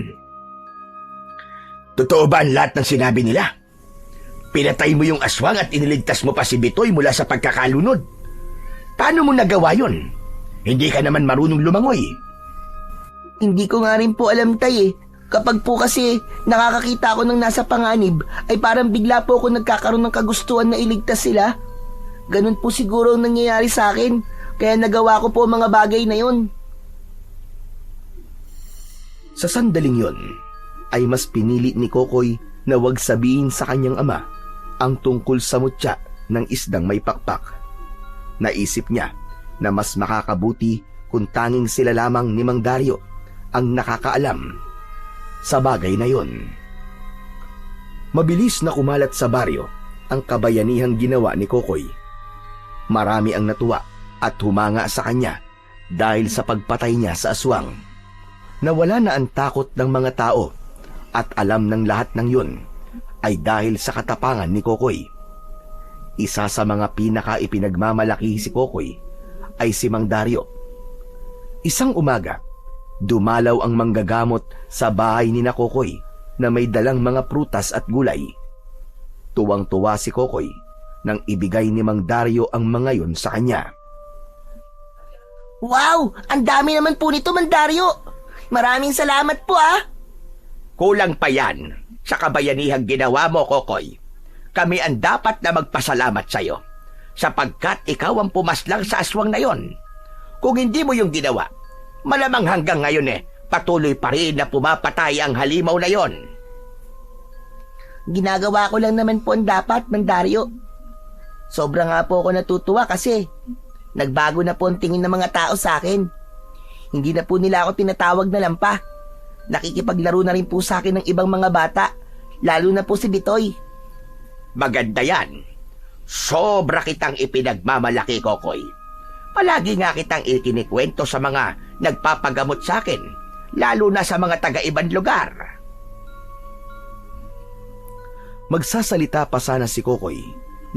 Totoo ba ang lahat ng sinabi nila? Pinatay mo yung aswang at iniligtas mo pa si Bitoy mula sa pagkakalunod. Paano mo nagawa yun? Hindi ka naman marunong lumangoy. Hindi ko nga rin po alam, Tay. Kapag po kasi nakakakita ako ng nasa panganib, ay parang bigla po ako nagkakaroon ng kagustuhan na iligtas sila. Ganun po siguro ang nangyayari sa akin, kaya nagawa ko po ang mga bagay na yun. Sa sandaling yon, ay mas pinili ni Kokoy na wag sabihin sa kanyang ama ang tungkol sa mutya ng isdang may pakpak. Naisip niya na mas makakabuti kung tanging sila lamang ni Mang Dario ang nakakaalam sa bagay na yon. Mabilis na kumalat sa baryo ang kabayanihang ginawa ni Kokoy. Marami ang natuwa at humanga sa kanya dahil sa pagpatay niya sa aswang. Nawala na ang takot ng mga tao at alam ng lahat ng yun ay dahil sa katapangan ni Kokoy. Isa sa mga pinaka-ipinagmamalaki si Kokoy ay si Mang Dario. Isang umaga, dumalaw ang manggagamot sa bahay ni na Kokoy na may dalang mga prutas at gulay. Tuwang-tuwa si Kokoy nang ibigay ni Mang Dario ang mga yon sa kanya. Wow! Ang dami naman po nito, Mang Dario! Maraming salamat po, Kulang pa yan sa kabayanihang ginawa mo, Kokoy. Kami ang dapat na magpasalamat sa'yo sapagkat ikaw ang pumaslang sa aswang na yon. Kung hindi mo yung ginawa, malamang hanggang ngayon patuloy pa rin na pumapatay ang halimaw na yon. Ginagawa ko lang naman po ang dapat, Mang Dario. Sobra nga po ako natutuwa kasi nagbago na po ang tingin ng mga tao sa akin. Hindi na po nila ako tinatawag na lampa. Nakikipaglaro na rin po sa akin ng ibang mga bata, lalo na po si Bitoy. Maganda yan. Sobra kitang ipinagmamalaki, Kokoy. Palagi nga kitang ikinikwento sa mga nagpapagamot sa akin, lalo na sa mga taga-ibang lugar. Magsasalita pa sana si Kokoy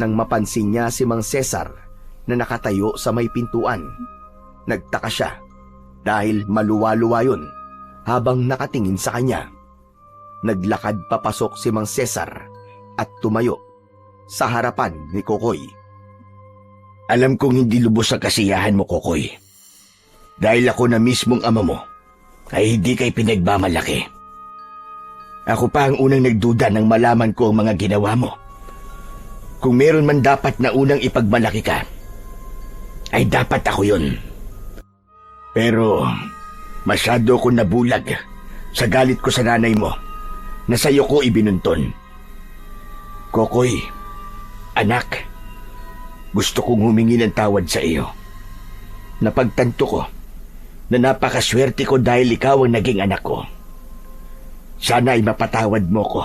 nang mapansin niya si Mang Cesar na nakatayo sa may pintuan. Nagtaka siya dahil maluwa-luwa yun habang nakatingin sa kanya. Naglakad papasok si Mang Cesar at tumayo sa harapan ni Kokoy. Alam kong hindi lubos ang kasiyahan mo, Kokoy. Dahil ako na mismong ama mo, ay hindi kay pinagmamalaki. Ako pa ang unang nagduda nang malaman ko ang mga ginawa mo. Kung meron man dapat na unang ipagmalaki ka, ay dapat ako yun. Pero masyado ko nabulag sa galit ko sa nanay mo na sa'yo ko ibinunton. Kokoy, anak, gusto kong humingi ng tawad sa iyo. Napagtanto ko na napakaswerte ko dahil ikaw ang naging anak ko. Sana ay mapatawad mo ko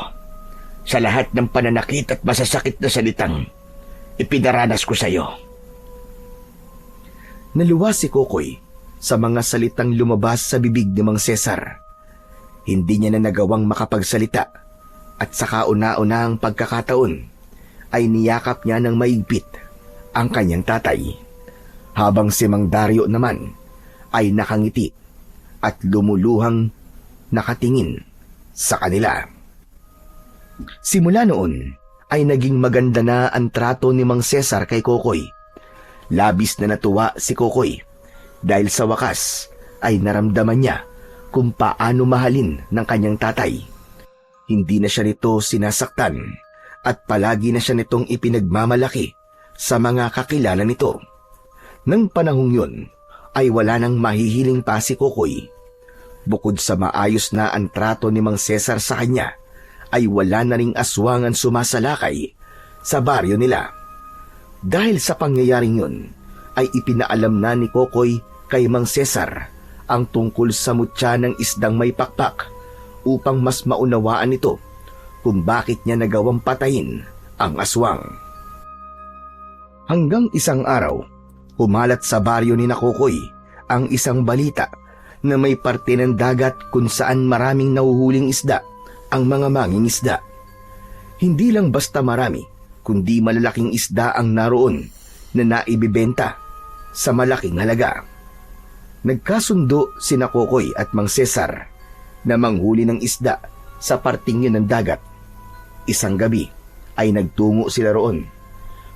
sa lahat ng pananakit at masasakit na salitang ipinaranas ko sa iyo. Naluwa si Kokoy sa mga salitang lumabas sa bibig ni Mang Cesar. Hindi niya na nagawang makapagsalita at sa kauna-unahang pagkakataon ay niyakap niya ng maigpit ang kanyang tatay, habang si Mang Dario naman ay nakangiti at lumuluhang nakatingin sa kanila. Simula noon ay naging maganda na ang trato ni Mang Cesar kay Kokoy. Labis na natuwa si Kokoy dahil sa wakas ay naramdaman niya kung paano mahalin ng kanyang tatay. Hindi na siya nito sinasaktan at palagi na siya nitong ipinagmamalaki sa mga kakilala nito. Nang panahong yun ay wala nang mahihiling pa si Kokoy. Bukod sa maayos na ang trato ni Mang Cesar sa kanya, ay wala na ring aswangan sumasalakay sa baryo nila. Dahil sa pangyayaring yun, ay ipinaalam na ni Kokoy kay Mang Cesar ang tungkol sa mutya ng isdang may pakpak upang mas maunawaan nito kung bakit niya nagawang patayin ang aswang. Hanggang isang araw, humalat sa baryo ni Nakokoy ang isang balita na may parte ng dagat kung saan maraming nahuhuling isda ang mga mangingisda. Hindi lang basta marami, kundi malalaking isda ang naroon na naibibenta sa malaking halaga. Nagkasundo si Nakokoy at Mang Cesar na manghuli ng isda sa parting yun ng dagat. Isang gabi ay nagtungo sila roon.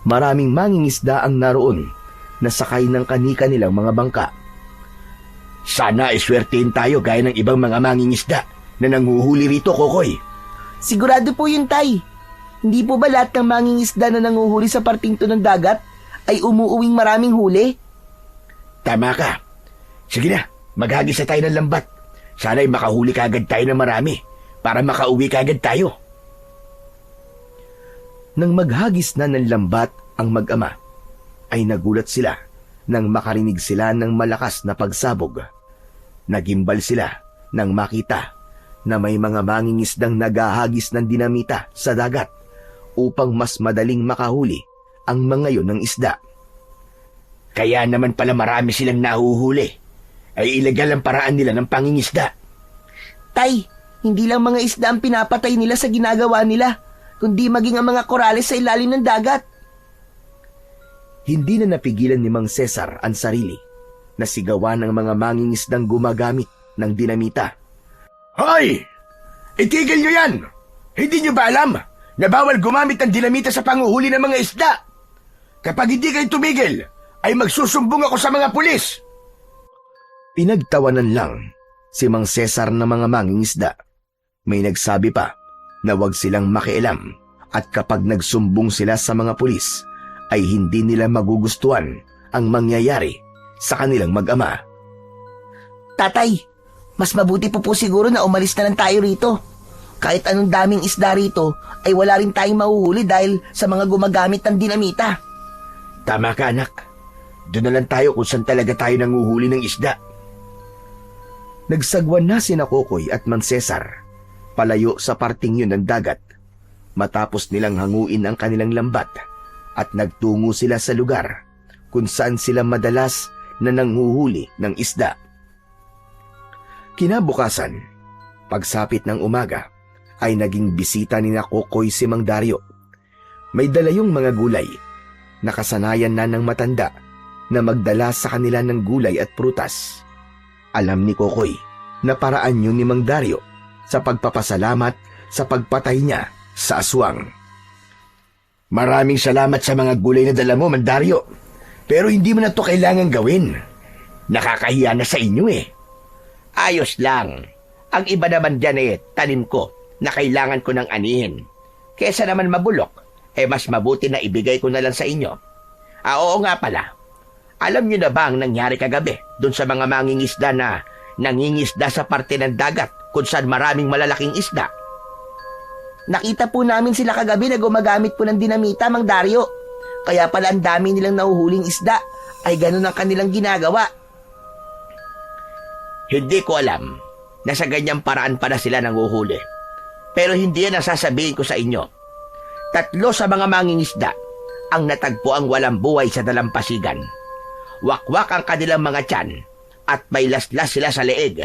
Maraming mangingisda ang naroon na sakay ng kanika nilang mga bangka. Sana iswertein tayo gaya ng ibang mga mangingisda na nanguhuli rito, Kokoy. Sigurado po yun, Tay. Hindi po ba lahat ng mangingisda na nanguhuli sa parting to ng dagat ay umuuwing maraming huli? Tama ka. Sige na, maghagis na tayo ng lambat. Sana'y makahuli kagad tayo ng marami para makauwi kagad tayo. Nang maghagis na ng lambat ang mag-ama, ay nagulat sila nang makarinig sila ng malakas na pagsabog. Nagimbal sila nang makita na may mga mangingisdang naghahagis ng dinamita sa dagat upang mas madaling makahuli ang mga yon ng isda. Kaya naman pala marami silang nahuhuli. Ay ilegal ang paraan nila ng pangingisda. Tay, hindi lang mga isda ang pinapatay nila sa ginagawa nila, kundi maging ang mga korales sa ilalim ng dagat. Hindi na napigilan ni Mang Cesar ang sarili na sigawan ng mga mangingisdang gumagamit ng dinamita. Hoy! Itigil nyo yan! Hindi nyo ba alam na bawal gumamit ng dinamita sa panguhuli ng mga isda? Kapag hindi kayo tumigil, ay magsusumbong ako sa mga pulis! Pinagtawanan lang si Mang Cesar ng mga mangingisda. May nagsabi pa na huwag silang makialam at kapag nagsumbong sila sa mga pulis, ay hindi nila magugustuhan ang mangyayari sa kanilang mag-ama. Tatay, mas mabuti po siguro na umalis na lang tayo rito. Kahit anong daming isda rito, ay wala rin tayong mahuhuli dahil sa mga gumagamit ng dinamita. Tama ka, anak. Doon na lang tayo kung saan talaga tayo nanguhuli ng isda. Nagsagwan na si Nakokoy at Mang Cesar palayo sa parting yun ng dagat matapos nilang hanguin ang kanilang lambat at nagtungo sila sa lugar kung saan sila madalas na nanghuhuli ng isda. Kinabukasan, pagsapit ng umaga, ay naging bisita ni Nakokoy si Mang Dario. May dalayong mga gulay. Nakasanayan na ng matanda na magdala sa kanila ng gulay at prutas. Alam ni Kokoy na paraan yun ni Mang Dario sa pagpapasalamat sa pagpatay niya sa aswang. Maraming salamat sa mga gulay na dala mo, Mandario. Pero hindi mo na to kailangan gawin. Nakakahiya na sa inyo eh. Ayos lang. Ang iba naman dyan tanim ko na kailangan ko ng anihin. Kesa naman mabulok, mas mabuti na ibigay ko na lang sa inyo. Oo nga pala. Alam niyo na ba ang nangyari kagabi doon sa mga mangingisda na nangingisda sa parte ng dagat kung saan maraming malalaking isda? Nakita po namin sila kagabi na gumagamit po ng dinamita, Mang Dario. Kaya pala ang dami nilang nahuhuling isda, ay ganun ang kanilang ginagawa. Hindi ko alam na sa ganyang paraan para sila nanguhuli. Pero hindi yan ang sasabihin ko sa inyo. 3 sa mga mangingisda ang natagpo ang walang buhay sa dalampasigan. Wakwak ang kanilang mga tiyan at may laslas sila sa leeg.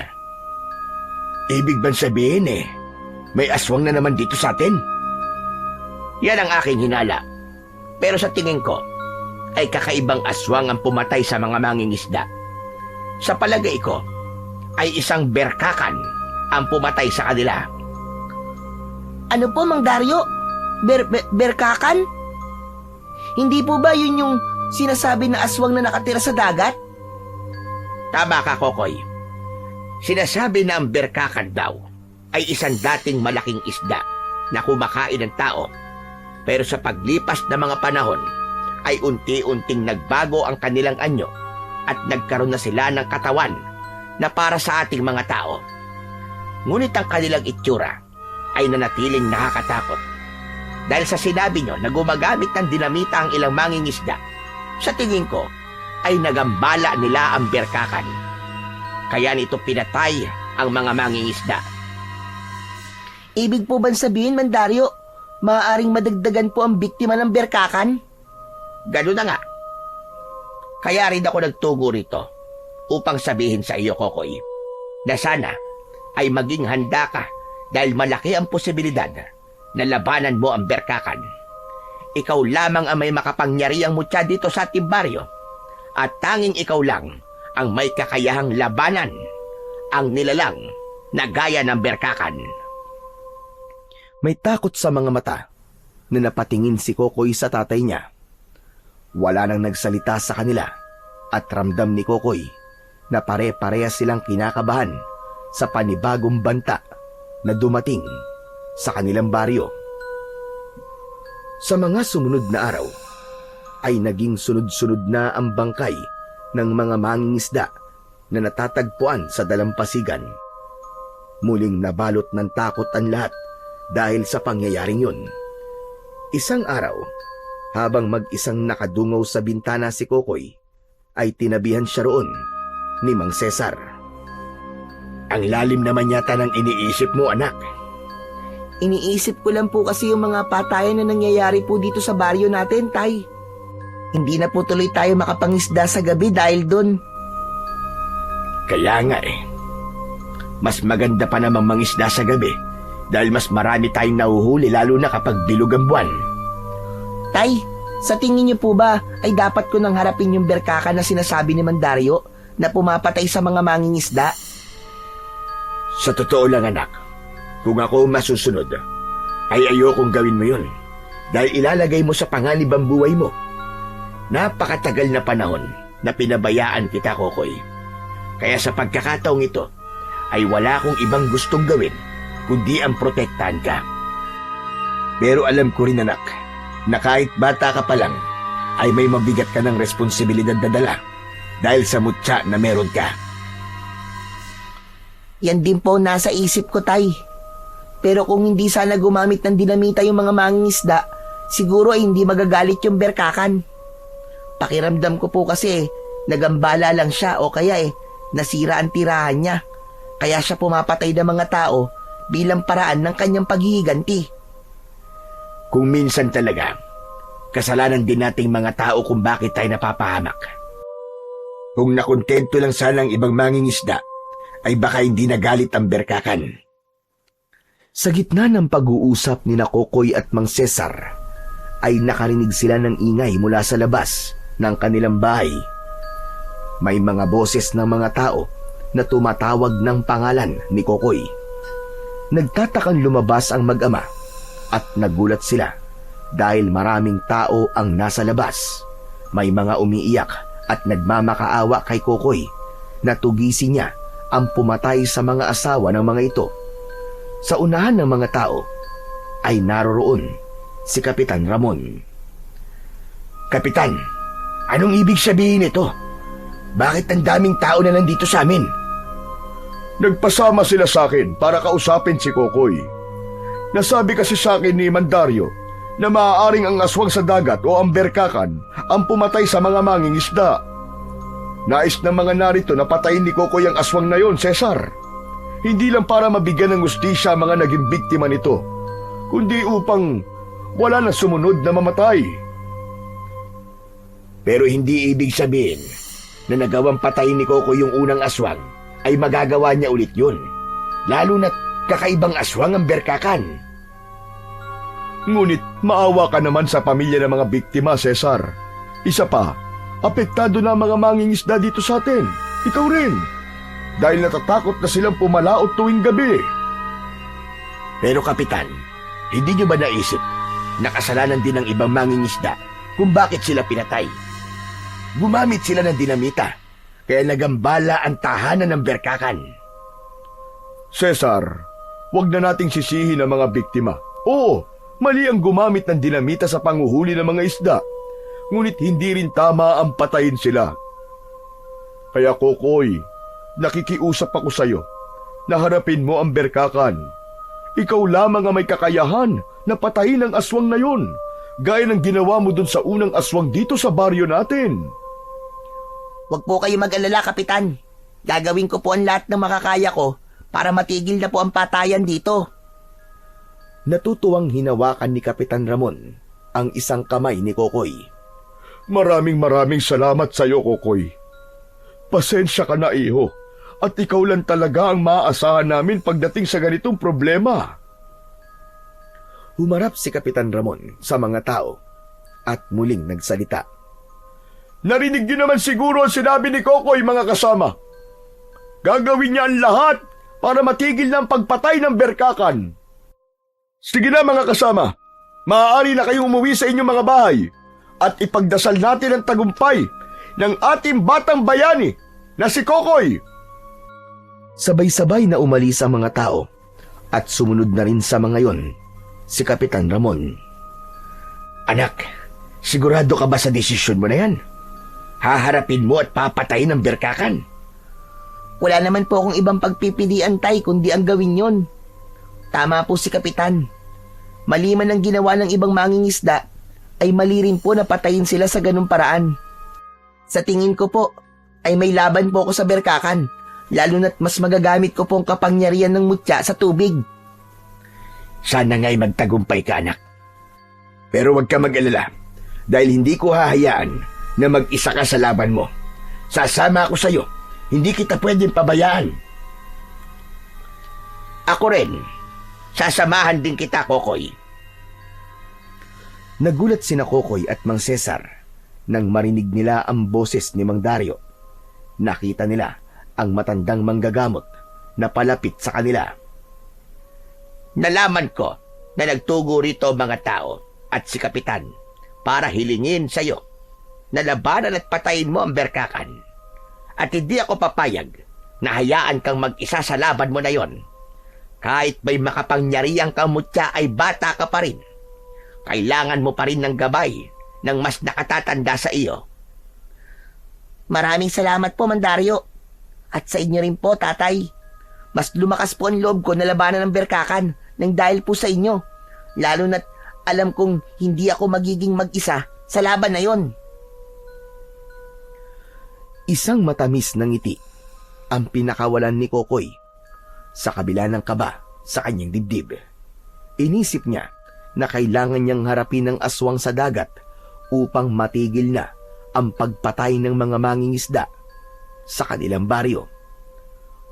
Ibig bang sabihin may aswang na naman dito sa atin? Yan ang aking hinala. Pero sa tingin ko, ay kakaibang aswang ang pumatay sa mga mangingisda. Sa palagay ko, ay isang berkakan ang pumatay sa kanila. Ano po, Mang Dario? Berkakan? Hindi po ba yun yung sinasabi na aswang na nakatira sa dagat? Tama ka, Kokoy. Sinasabi na ang berkakan daw ay isang dating malaking isda na kumakain ng tao. Pero sa paglipas ng mga panahon, ay unti-unting nagbago ang kanilang anyo at nagkaroon na sila ng katawan na para sa ating mga tao. Ngunit ang kanilang itsura ay nanatiling nakakatakot. Dahil sa sinabi nyo na gumagamit ng dinamita ang ilang mangingisda, sa tingin ko ay nagambala nila ang berkakan. Kaya nito pinatay ang mga mangingisda. Ibig po ba sabihin, Mandaryo, maaaring madagdagan po ang biktima ng berkakan? Ganun na nga. Kaya rin ako nagtugo rito upang sabihin sa iyo, Kokoy, na sana ay maging handa ka dahil malaki ang posibilidad na labanan mo ang berkakan. Ikaw lamang ang may makapangyarihang mutya dito sa ating baryo at tanging ikaw lang ang may kakayahang labanan ang nilalang na gaya ng berkakan. May takot sa mga mata na napatingin si Kokoy sa tatay niya. Wala nang nagsalita sa kanila at ramdam ni Kokoy na pare-pareha silang kinakabahan sa panibagong banta na dumating sa kanilang baryo. Sa mga sumunod na araw ay naging sunod-sunod na ang bangkay ng mga mangingisda na natatagpuan sa dalampasigan. Muling nabalot ng takot ang lahat dahil sa pangyayaring yun. Isang araw, habang mag-isang nakadungaw sa bintana si Kokoy, ay tinabihan siya roon ni Mang Cesar. Ang lalim naman yata ng iniisip mo, anak. Iniisip ko lang po kasi yung mga patayan na nangyayari po dito sa baryo natin, Tay. Hindi na po tuloy tayo makapangisda sa gabi dahil doon. Kaya nga mas maganda pa namang mangisda sa gabi dahil mas marami tayong nahuhuli lalo na kapag bilog ang buwan. Tay, sa tingin niyo po ba ay dapat ko nang harapin yung berkaka na sinasabi ni Mandaryo na pumapatay sa mga mangingisda? Sa totoo lang, anak, kung ako masusunod, ay ayokong gawin mo yun dahil ilalagay mo sa panganib ang buhay mo. Napakatagal na panahon na pinabayaan kita, Kokoy. Kaya sa pagkakataong ito, ay wala akong ibang gustong gawin kundi ang protektahan ka. Pero alam ko rin, anak, na kahit bata ka pa lang, ay may mabigat ka ng responsibilidad na dala dahil sa mutya na meron ka. Yan din po nasa isip ko, Tay. Pero kung hindi sana gumamit ng dinamita yung mga mangingisda, siguro ay hindi magagalit yung berkakan. Pakiramdam ko po kasi nagambala lang siya o kaya nasira ang tirahan niya. Kaya siya pumapatay ng mga tao bilang paraan ng kanyang paghihiganti. Kung minsan talaga, kasalanan din nating mga tao kung bakit tayo napapahamak. Kung nakontento lang sana ang ibang mangingisda, ay baka hindi nagalit ang berkakan. Sa gitna ng pag-uusap ni Kokoy at Mang Cesar, ay nakarinig sila ng ingay mula sa labas ng kanilang bahay. May mga boses ng mga tao na tumatawag ng pangalan ni Kokoy. Nagtatakang lumabas ang mag-ama at nagulat sila dahil maraming tao ang nasa labas. May mga umiiyak at nagmamakaawa kay Kokoy na tugisin niya ang pumatay sa mga asawa ng mga ito. Sa unahan ng mga tao ay naroroon si Kapitan Ramon. Kapitan, anong ibig sabihin ito? Bakit ang daming tao na nandito sa amin? Nagpasama sila sa akin para kausapin si Kokoy. Nasabi kasi sa akin ni Mandaryo na maaaring ang aswang sa dagat o ang berkakan ang pumatay sa mga mangingisda. Nais ng mga narito na patayin ni Kokoy ang aswang na yon, Cesar. Hindi lang para mabigyan ng hustisya ang mga naging biktima nito, kundi upang wala na sumunod na mamatay. Pero hindi ibig sabihin na nagawang patayin ni Kokoy yung unang aswang ay magagawa niya ulit yun. Lalo na't kakaibang aswang ang berkakan. Ngunit maawa ka naman sa pamilya ng mga biktima, Cesar. Isa pa, apektado na ang mga mangingisda dito sa atin. Ikaw rin. Dahil natatakot na silang pumalaot tuwing gabi. Pero Kapitan, hindi niyo ba naisip na kasalanan din ng ibang mangingisda kung bakit sila pinatay? Gumamit sila ng dinamita, kaya nagambala ang tahanan ng berkakan. Cesar, wag na nating sisihin ang mga biktima. Oo, mali ang gumamit ng dinamita sa panguhuli ng mga isda. Ngunit hindi rin tama ang patayin sila. Kaya Kokoy, nakikiusap ako sa iyo na harapin mo ang berkakan. Ikaw lamang ang may kakayahan na patayin ang aswang na yun, gaya ng ginawa mo dun sa unang aswang dito sa baryo natin. Huwag po kayo mag-alala, Kapitan. Gagawin ko po ang lahat ng makakaya ko para matigil na po ang patayan dito. Natutuwang hinawakan ni Kapitan Ramon ang isang kamay ni Kokoy. Maraming salamat sa iyo, Kokoy. Pasensya ka na, iho. At ikaw lang talaga ang maaasahan namin pagdating sa ganitong problema. Humarap si Kapitan Ramon sa mga tao at muling nagsalita. Narinig niyo naman siguro ang sinabi ni Kokoy, mga kasama. Gagawin niya ang lahat para matigil ng pagpatay ng berkakan. Sige na, mga kasama. Maaari na kayong umuwi sa inyong mga bahay at ipagdasal natin ang tagumpay ng ating batang bayani na si Kokoy. Sabay-sabay na umalis ang mga tao at sumunod na rin sa mga yon si Kapitan Ramon. Anak, sigurado ka ba sa desisyon mo na yan? Haharapin mo at papatayin ang berkakan? Wala naman po akong ibang pagpipilian, Tay, kundi ang gawin yon. Tama po si Kapitan. Mali man ang ginawa ng ibang mangingisda, ay mali rin po na patayin sila sa ganung paraan. Sa tingin ko po, ay may laban po ako sa berkakan, lalo na't mas magagamit ko po ang kapangyarihan ng mutya sa tubig. Sana nga'y magtagumpay ka, anak. Pero huwag ka mag-alala, dahil hindi ko hahayaan na mag-isa ka sa laban mo. Sasama ako sa'yo. Hindi kita pwedeng pabayaan. Ako rin. Sasamahan din kita, Kokoy. Nagulat sina Kokoy at Mang Cesar nang marinig nila ang boses ni Mang Dario. Nakita nila ang matandang manggagamot na palapit sa kanila. Nalaman ko na nagtugo rito ang mga tao at si Kapitan para hilingin sa'yo na labanan at patayin mo ang berkakan. At hindi ako papayag na hayaan kang mag-isa sa laban mo na yon. Kahit may makapangyarihang kamutya ay bata ka pa rin. Kailangan mo pa rin ng gabay ng mas nakatatanda sa iyo. Maraming salamat po, Mandario. At sa inyo rin po, Tatay. Mas lumakas po ang loob ko na labanan ng berkakan nang dahil po sa inyo. Lalo na't alam kong hindi ako magiging mag-isa sa laban na yon. Isang matamis na ngiti ang pinakawalan ni Kokoy sa kabila ng kaba sa kanyang dibdib. Inisip niya na kailangan niyang harapin ang aswang sa dagat upang matigil na ang pagpatay ng mga mangingisda sa kanilang baryo.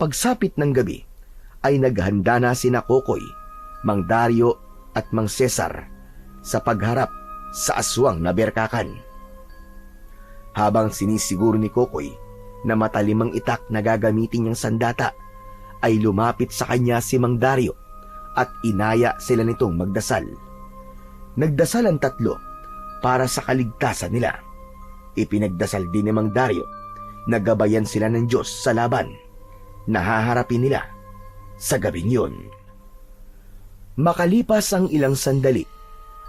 Pagsapit ng gabi ay naghanda na sina Kokoy, Mang Dario at Mang Cesar sa pagharap sa aswang na berkakan. Habang sinisiguro ni Kokoy na matalimang itak na gagamitin niyang sandata, ay lumapit sa kanya si Mang Dario at inaya sila nitong magdasal. Nagdasal ang tatlo para sa kaligtasan nila. Ipinagdasal din ni Mang Dario na gabayan sila ng Diyos sa laban na haharapin nila sa gabing yun. Makalipas ang ilang sandali,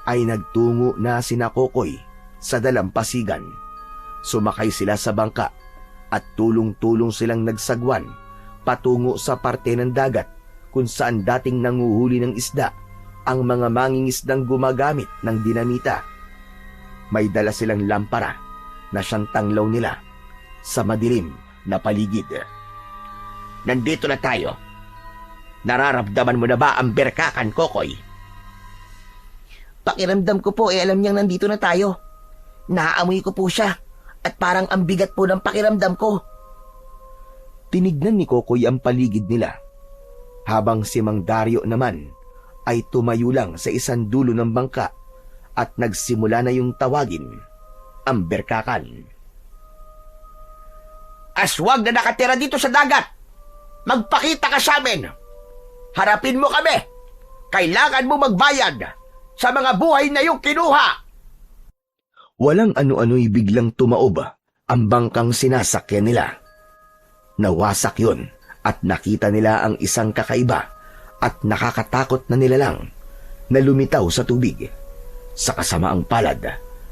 ay nagtungo na sina Kokoy sa dalampasigan. Sumakay sila sa bangka at tulong-tulong silang nagsagwan patungo sa parte ng dagat kung saan dating nanguhuli ng isda ang mga mangingisdang gumagamit ng dinamita. May dala silang lampara na siyang tanglaw nila sa madilim na paligid. Nandito na tayo. Nararamdaman mo na ba ang berkakan, Kokoy? Pakiramdam ko po alam niyang nandito na tayo. Naaamoy ko po siya at parang ang bigat po ng pakiramdam ko. Tinignan ni Kokoy ang paligid nila, habang si Mang Dario naman ay tumayo lang sa isang dulo ng bangka at nagsimula na yung tawagin ang berkakan. Aswang na nakatira dito sa dagat! Magpakita ka sa amin! Harapin mo kami! Kailangan mo magbayad sa mga buhay na iyong kinuha! Walang ano-ano'y biglang tumaob ang bangkang sinasakyan nila. Nawasak yun at nakita nila ang isang kakaiba at nakakatakot na nilalang na lumitaw sa tubig. Sa kasamaang palad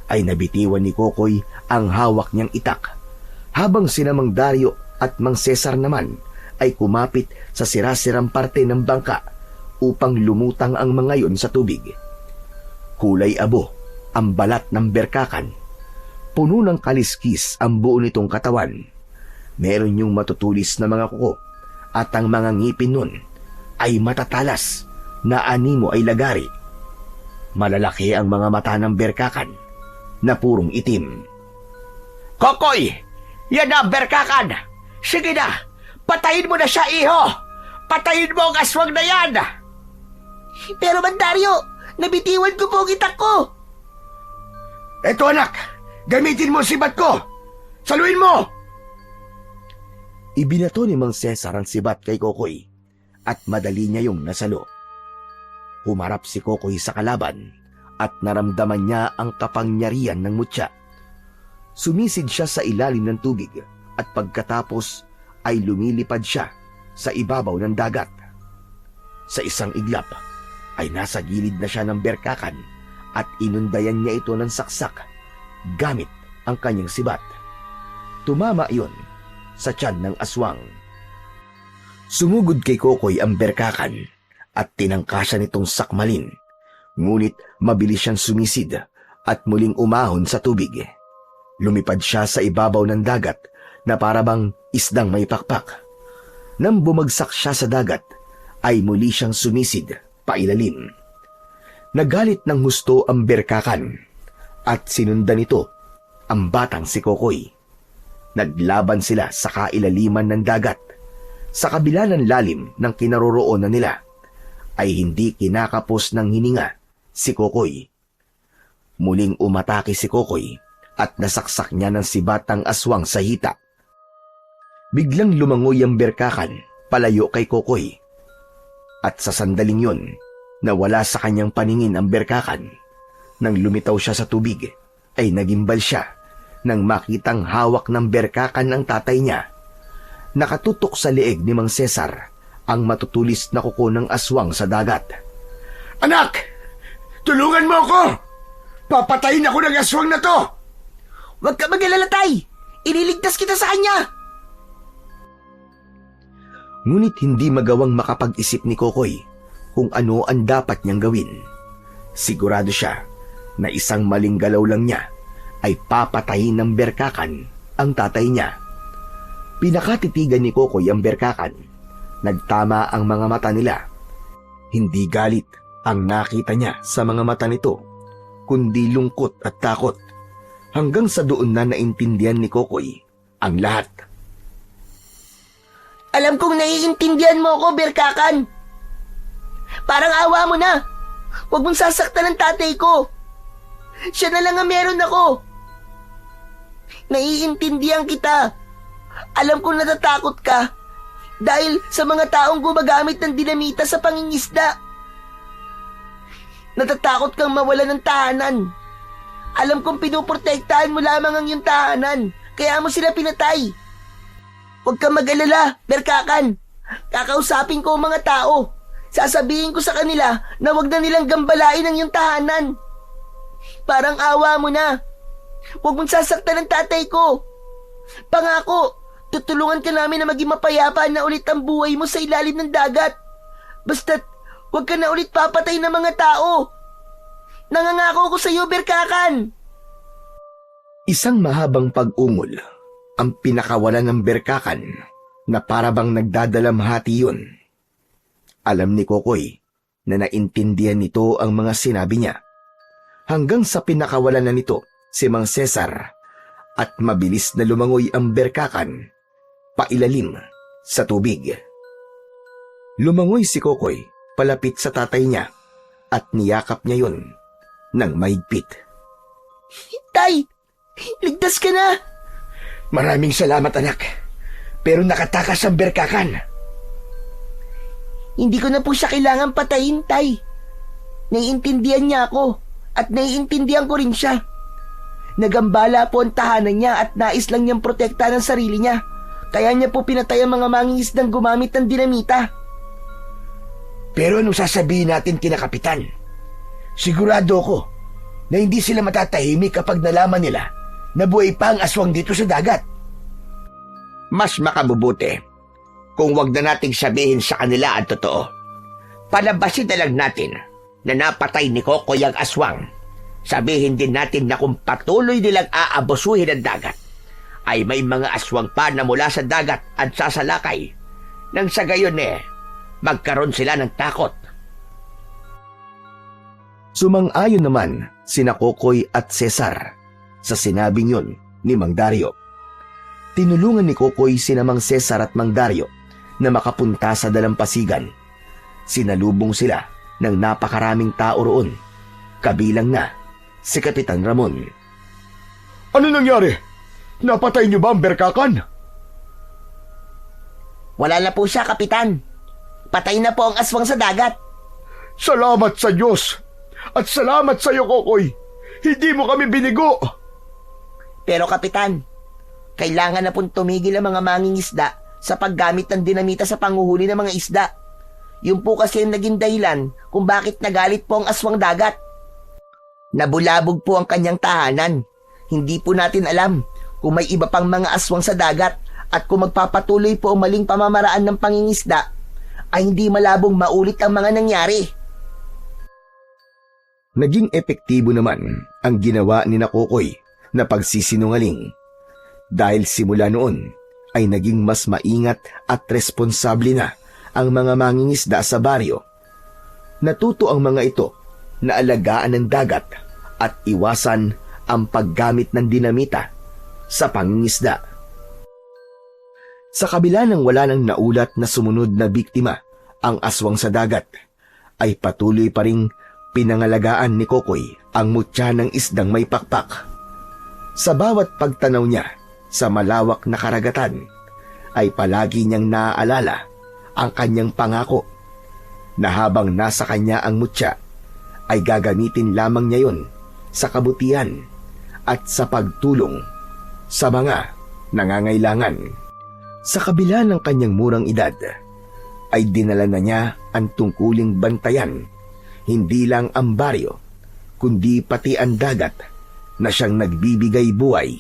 ay nabitiwan ni Kokoy ang hawak niyang itak, habang sina Mang Dario at Mang Cesar naman ay kumapit sa sirasirang parte ng bangka upang lumutang ang mga yon sa tubig. Kulay abo ang balat ng berkakan. Puno ng kaliskis ang buo nitong katawan. Meron yung matutulis na mga kuko at ang mga ngipin nun ay matatalas na animo ay lagari. Malalaki ang mga mata ng berkakan na purong itim. Kokoy! Yan na ang berkakan! Sige na! Patayin mo na siya, iho! Patayin mo ang aswang na yan! Pero Mandaryo, nabitiwan ko po ang itak ko. Eto anak, gamitin mo ang sibat ko! Saluin mo! Ibinato ni Mang Cesar ang sibat kay Kokoy at madali niya yung nasalo. Humarap si Kokoy sa kalaban at naramdaman niya ang kapangyarihan ng mutya. Sumisid siya sa ilalim ng tubig at pagkatapos ay lumilipad siya sa ibabaw ng dagat. Sa isang iglap ay nasa gilid na siya ng berkakan at inundayan niya ito ng saksak gamit ang kanyang sibat. Tumama iyon sa tiyan ng aswang. Sumugod kay Kokoy ang berkakan at tinangkasan nitong sakmalin, ngunit mabilis siyang sumisid at muling umahon sa tubig. Lumipad siya sa ibabaw ng dagat na parabang isdang may pakpak. Nang bumagsak siya sa dagat, ay muli siyang sumisid pailalim. Nagalit ng husto ang berkakan at sinundan nito ang batang si Kokoy. Naglaban sila sa kailaliman ng dagat. Sa kabila ng lalim ng kinaroroonan nila, ay hindi kinakapos ng hininga si Kokoy. Muling umatake si Kokoy at nasaksak niya ng sibatang aswang sa hita. Biglang lumangoy ang berkakan palayo kay Kokoy. At sa sandaling yun, nawala sa kanyang paningin ang berkakan. Nang lumitaw siya sa tubig, ay nagimbal siya nang makitang hawak ng berkakan ng tatay niya. Nakatutok sa leeg ni Mang Cesar ang matutulis na kuko ng aswang sa dagat. Anak! Tulungan mo ako! Papatayin ako ng aswang na to! Huwag ka mag-alala, Tay. Ililigtas kita sa kanya. Ngunit hindi magawang makapag-isip ni Kokoy kung ano ang dapat niyang gawin. Sigurado siya na isang maling galaw lang niya ay papatayin ng berkakan ang tatay niya. Pinakatitigan ni Kokoy ang berkakan. Nagtama ang mga mata nila. Hindi galit ang nakita niya sa mga mata nito, kundi lungkot at takot. Hanggang sa doon na naintindihan ni Kokoy ang lahat. Alam kong naiintindihan mo ako, berkakan. Parang awa mo na. Huwag mong sasaktan ang tatay ko. Siya na lang ang meron ako. Naiintindihan kita. Alam kong natatakot ka dahil sa mga taong gumagamit ng dinamita sa pangingisda. Natatakot kang mawala ng tahanan. Alam kong pinuprotektahan mo lamang ang iyong tahanan, kaya mo sila pinatay. Huwag kang mag-alala, berkakan. Kakausapin ko ang mga tao. Sasabihin ko sa kanila na huwag na nilang gambalain ang iyong tahanan. Parang awa mo na. Huwag mong sasaktan ang tatay ko. Pangako, tutulungan ka namin na maging mapayapa na ulit ang buhay mo sa ilalim ng dagat. Basta't huwag ka na ulit papatay ng mga tao. Nangangako ko sa iyo, berkakan. Isang mahabang pag-ungol ang pinakawalan ng berkakan na parabang nagdadalamhati yun. Alam ni Kokoy na naintindihan nito ang mga sinabi niya. Hanggang sa pinakawalan na nito si Mang Cesar at mabilis na lumangoy ang berkakan pailalim sa tubig. Lumangoy si Kokoy palapit sa tatay niya at niyakap niya yun ng mahigpit. Tay, ligtas ka na. Maraming salamat, anak. Pero nakatakas ang berkakan. Hindi ko na po siya kailangan patayin, Tay. Naiintindihan niya ako at naiintindihan ko rin siya. Nagambala po ang tahanan niya at nais lang niyang protektahan ang sarili niya. Kaya niya po pinatay ang mga mangingisdang gumamit ng dinamita. Pero anong sasabihin natin kina Kapitan? Sigurado ko na hindi sila matatahimik kapag nalaman nila na buhay pa ang aswang dito sa dagat. Mas makabubuti kung wag na nating sabihin sa kanila ang totoo. Palabasin na lang natin na napatay ni Kokoy ang aswang. Sabihin din natin na kung patuloy nilang aabusuhin ang dagat, ay may mga aswang pa na mula sa dagat at sasalakay. Nang sa gayon magkaroon sila ng takot. Sumang-ayon naman sina Kokoy at Cesar sa sinabing yun ni Mang Dario. Tinulungan ni Kokoy sina Mang Cesar at Mang Dario na makapunta sa dalampasigan. Sinalubong sila ng napakaraming tao roon, kabilang na si Kapitan Ramon. Ano nangyari? Napatay niyo ba ang berkakan? Wala na po siya, Kapitan. Patay na po ang aswang sa dagat. Salamat sa Diyos! At salamat sa iyo, Kokoy! Hindi mo kami binigo! Pero Kapitan, kailangan na pong tumigil ang mga mangingisda sa paggamit ng dinamita sa panguhuli ng mga isda. Yun po kasi ang naging dahilan kung bakit nagalit po ang aswang dagat. Nabulabog po ang kanyang tahanan. Hindi po natin alam kung may iba pang mga aswang sa dagat at kung magpapatuloy po ang maling pamamaraan ng pangingisda ay hindi malabong maulit ang mga nangyari. Naging epektibo naman ang ginawa ni Kokoy na pagsisinungaling. Dahil simula noon ay naging mas maingat at responsable na ang mga mangingisda sa baryo. Natuto ang mga ito na alagaan ng dagat at iwasan ang paggamit ng dinamita sa pangingisda. Sa kabila ng wala nang naulat na sumunod na biktima ang aswang sa dagat, ay patuloy pa ring pinangalagaan ni Kokoy ang mutya ng isdang may pakpak. Sa bawat pagtanaw niya sa malawak na karagatan, ay palagi niyang naaalala ang kanyang pangako na habang nasa kanya ang mutya, ay gagamitin lamang niya yon sa kabutihan at sa pagtulong sa mga nangangailangan. Sa kabila ng kanyang murang edad, ay dinala na niya ang tungkuling bantayan hindi lang ang baryo, kundi pati ang dagat na siyang nagbibigay buhay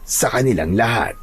sa kanilang lahat.